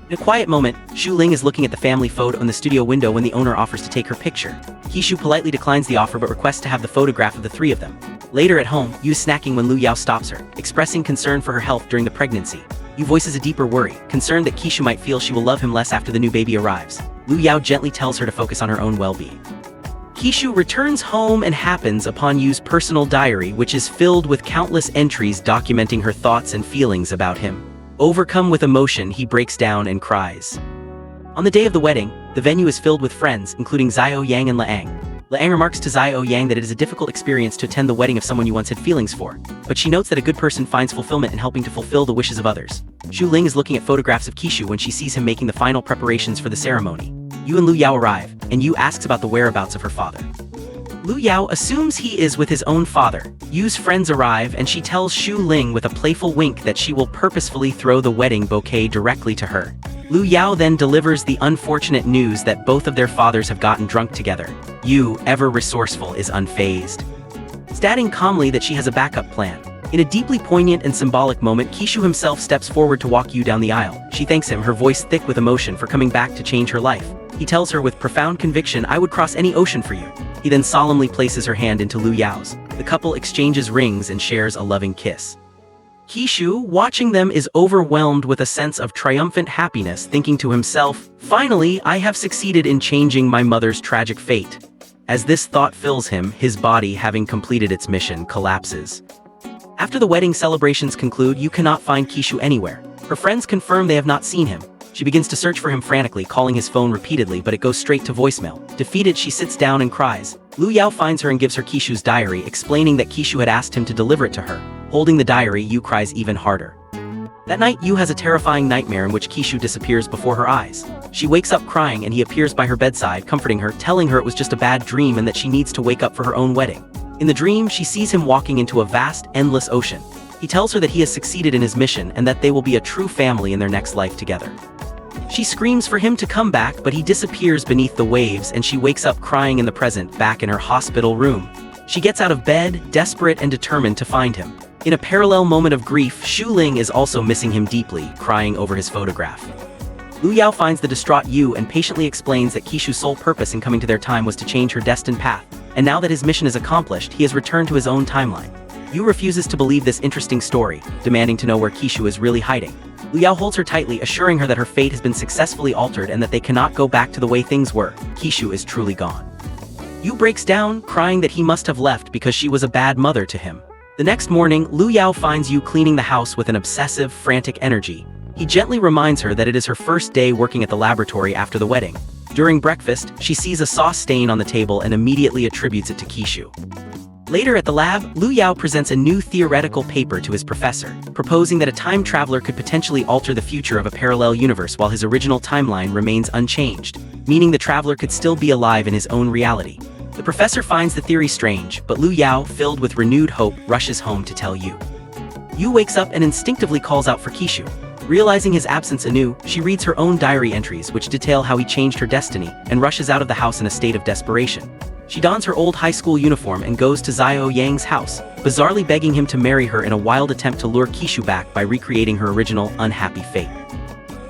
In a quiet moment, Xu Ling is looking at the family photo in the studio window when the owner offers to take her picture. Kishu politely declines the offer but requests to have the photograph of the three of them. Later at home, Yu is snacking when Lu Yao stops her, expressing concern for her health during the pregnancy. Yu voices a deeper worry, concerned that Kishu might feel she will love him less after the new baby arrives. Lu Yao gently tells her to focus on her own well-being. Kishu returns home and happens upon Yu's personal diary, which is filled with countless entries documenting her thoughts and feelings about him. Overcome with emotion, he breaks down and cries. On the day of the wedding, the venue is filled with friends, including Xiao Yang and Laang. Laang remarks to Xiao Yang that it is a difficult experience to attend the wedding of someone you once had feelings for, but she notes that a good person finds fulfillment in helping to fulfill the wishes of others. Xu Ling is looking at photographs of Kishu when she sees him making the final preparations for the ceremony. Yu and Lu Yao arrive, and Yu asks about the whereabouts of her father. Lu Yao assumes he is with his own father. Yu's friends arrive, and she tells Xu Ling with a playful wink that she will purposefully throw the wedding bouquet directly to her. Lu Yao then delivers the unfortunate news that both of their fathers have gotten drunk together. Yu, ever resourceful, is unfazed, stating calmly that she has a backup plan. In a deeply poignant and symbolic moment, Kishu himself steps forward to walk Yu down the aisle. She thanks him, her voice thick with emotion, for coming back to change her life. He tells her with profound conviction, "I would cross any ocean for you." He then solemnly places her hand into Lu Yao's. The couple exchanges rings and shares a loving kiss. Kishu, watching them, is overwhelmed with a sense of triumphant happiness, thinking to himself, "Finally, I have succeeded in changing my mother's tragic fate." As this thought fills him, his body, having completed its mission, collapses. After the wedding celebrations conclude, Yu cannot find Kishu anywhere. Her friends confirm they have not seen him. She begins to search for him frantically, calling his phone repeatedly, but it goes straight to voicemail. Defeated, she sits down and cries. Lu Yao finds her and gives her Kishu's diary, explaining that Kishu had asked him to deliver it to her. Holding the diary, Yu cries even harder. That night, Yu has a terrifying nightmare in which Kishu disappears before her eyes. She wakes up crying and he appears by her bedside, comforting her, telling her it was just a bad dream and that she needs to wake up for her own wedding. In the dream, she sees him walking into a vast, endless ocean. He tells her that he has succeeded in his mission and that they will be a true family in their next life together. She screams for him to come back, but he disappears beneath the waves and she wakes up crying in the present, back in her hospital room. She gets out of bed, desperate and determined to find him. In a parallel moment of grief, Xu Ling is also missing him deeply, crying over his photograph. Lu Yao finds the distraught Yu and patiently explains that Kishu's sole purpose in coming to their time was to change her destined path, and now that his mission is accomplished, he has returned to his own timeline. Yu refuses to believe this interesting story, demanding to know where Kishu is really hiding. Lu Yao holds her tightly, assuring her that her fate has been successfully altered and that they cannot go back to the way things were. Kishu is truly gone. Yu breaks down, crying that he must have left because she was a bad mother to him. The next morning, Lu Yao finds Yu cleaning the house with an obsessive, frantic energy. He gently reminds her that it is her first day working at the laboratory after the wedding. During breakfast, she sees a sauce stain on the table and immediately attributes it to Kishu. Later at the lab, Lu Yao presents a new theoretical paper to his professor, proposing that a time traveler could potentially alter the future of a parallel universe while his original timeline remains unchanged, meaning the traveler could still be alive in his own reality. The professor finds the theory strange, but Lu Yao, filled with renewed hope, rushes home to tell Yu. Yu wakes up and instinctively calls out for Kishu. Realizing his absence anew, she reads her own diary entries which detail how he changed her destiny, and rushes out of the house in a state of desperation. She dons her old high school uniform and goes to Xiao Yang's house, bizarrely begging him to marry her in a wild attempt to lure Kishu back by recreating her original, unhappy fate.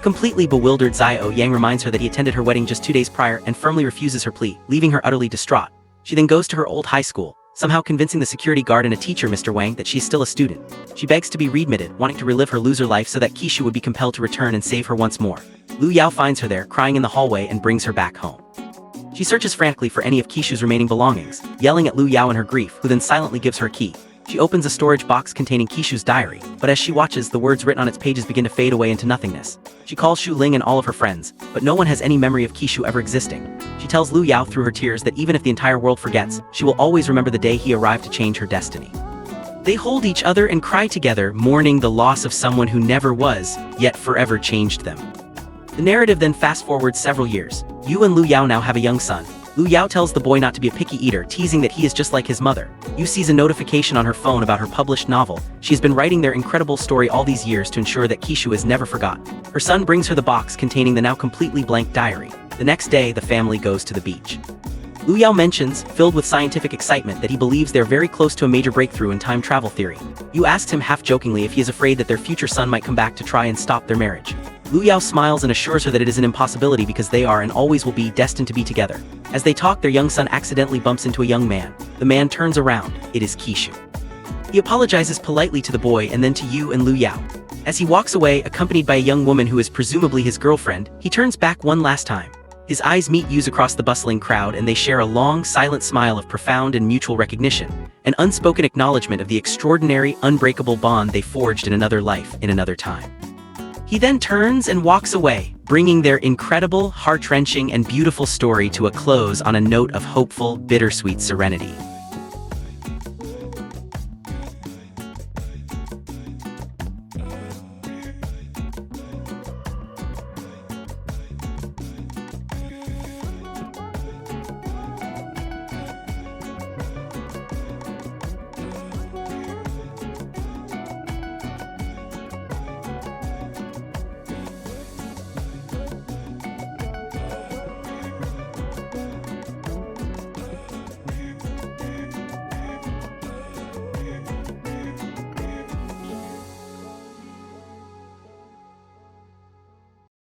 Completely bewildered, Xiao Yang reminds her that he attended her wedding just 2 days prior and firmly refuses her plea, leaving her utterly distraught. She then goes to her old high school, somehow convincing the security guard and a teacher, Mr. Wang, that she's still a student. She begs to be readmitted, wanting to relive her loser life so that Kishu would be compelled to return and save her once more. Lu Yao finds her there, crying in the hallway, and brings her back home. She searches frantically for any of Kishu's remaining belongings, yelling at Lu Yao in her grief, who then silently gives her a key. She opens a storage box containing Kishu's diary, but as she watches, the words written on its pages begin to fade away into nothingness. She calls Xu Ling and all of her friends, but no one has any memory of Kishu ever existing. She tells Lu Yao through her tears that even if the entire world forgets, she will always remember the day he arrived to change her destiny. They hold each other and cry together, mourning the loss of someone who never was, yet forever changed them. The narrative then fast-forwards several years. Yu and Lu Yao now have a young son. Lu Yao tells the boy not to be a picky eater, teasing that he is just like his mother. Yu sees a notification on her phone about her published novel. She has been writing their incredible story all these years to ensure that Kishu is never forgot. Her son brings her the box containing the now completely blank diary. The next day, the family goes to the beach. Lu Yao mentions, filled with scientific excitement, that he believes they're very close to a major breakthrough in time travel theory. Yu asks him half-jokingly if he is afraid that their future son might come back to try and stop their marriage. Lu Yao smiles and assures her that it is an impossibility because they are and always will be destined to be together. As they talk, their young son accidentally bumps into a young man. The man turns around. It is Kishu. He apologizes politely to the boy and then to Yu and Lu Yao. As he walks away, accompanied by a young woman who is presumably his girlfriend, he turns back one last time. His eyes meet Yu's across the bustling crowd, and they share a long, silent smile of profound and mutual recognition, an unspoken acknowledgement of the extraordinary, unbreakable bond they forged in another life, in another time. He then turns and walks away, bringing their incredible, heart-wrenching, and beautiful story to a close on a note of hopeful, bittersweet serenity.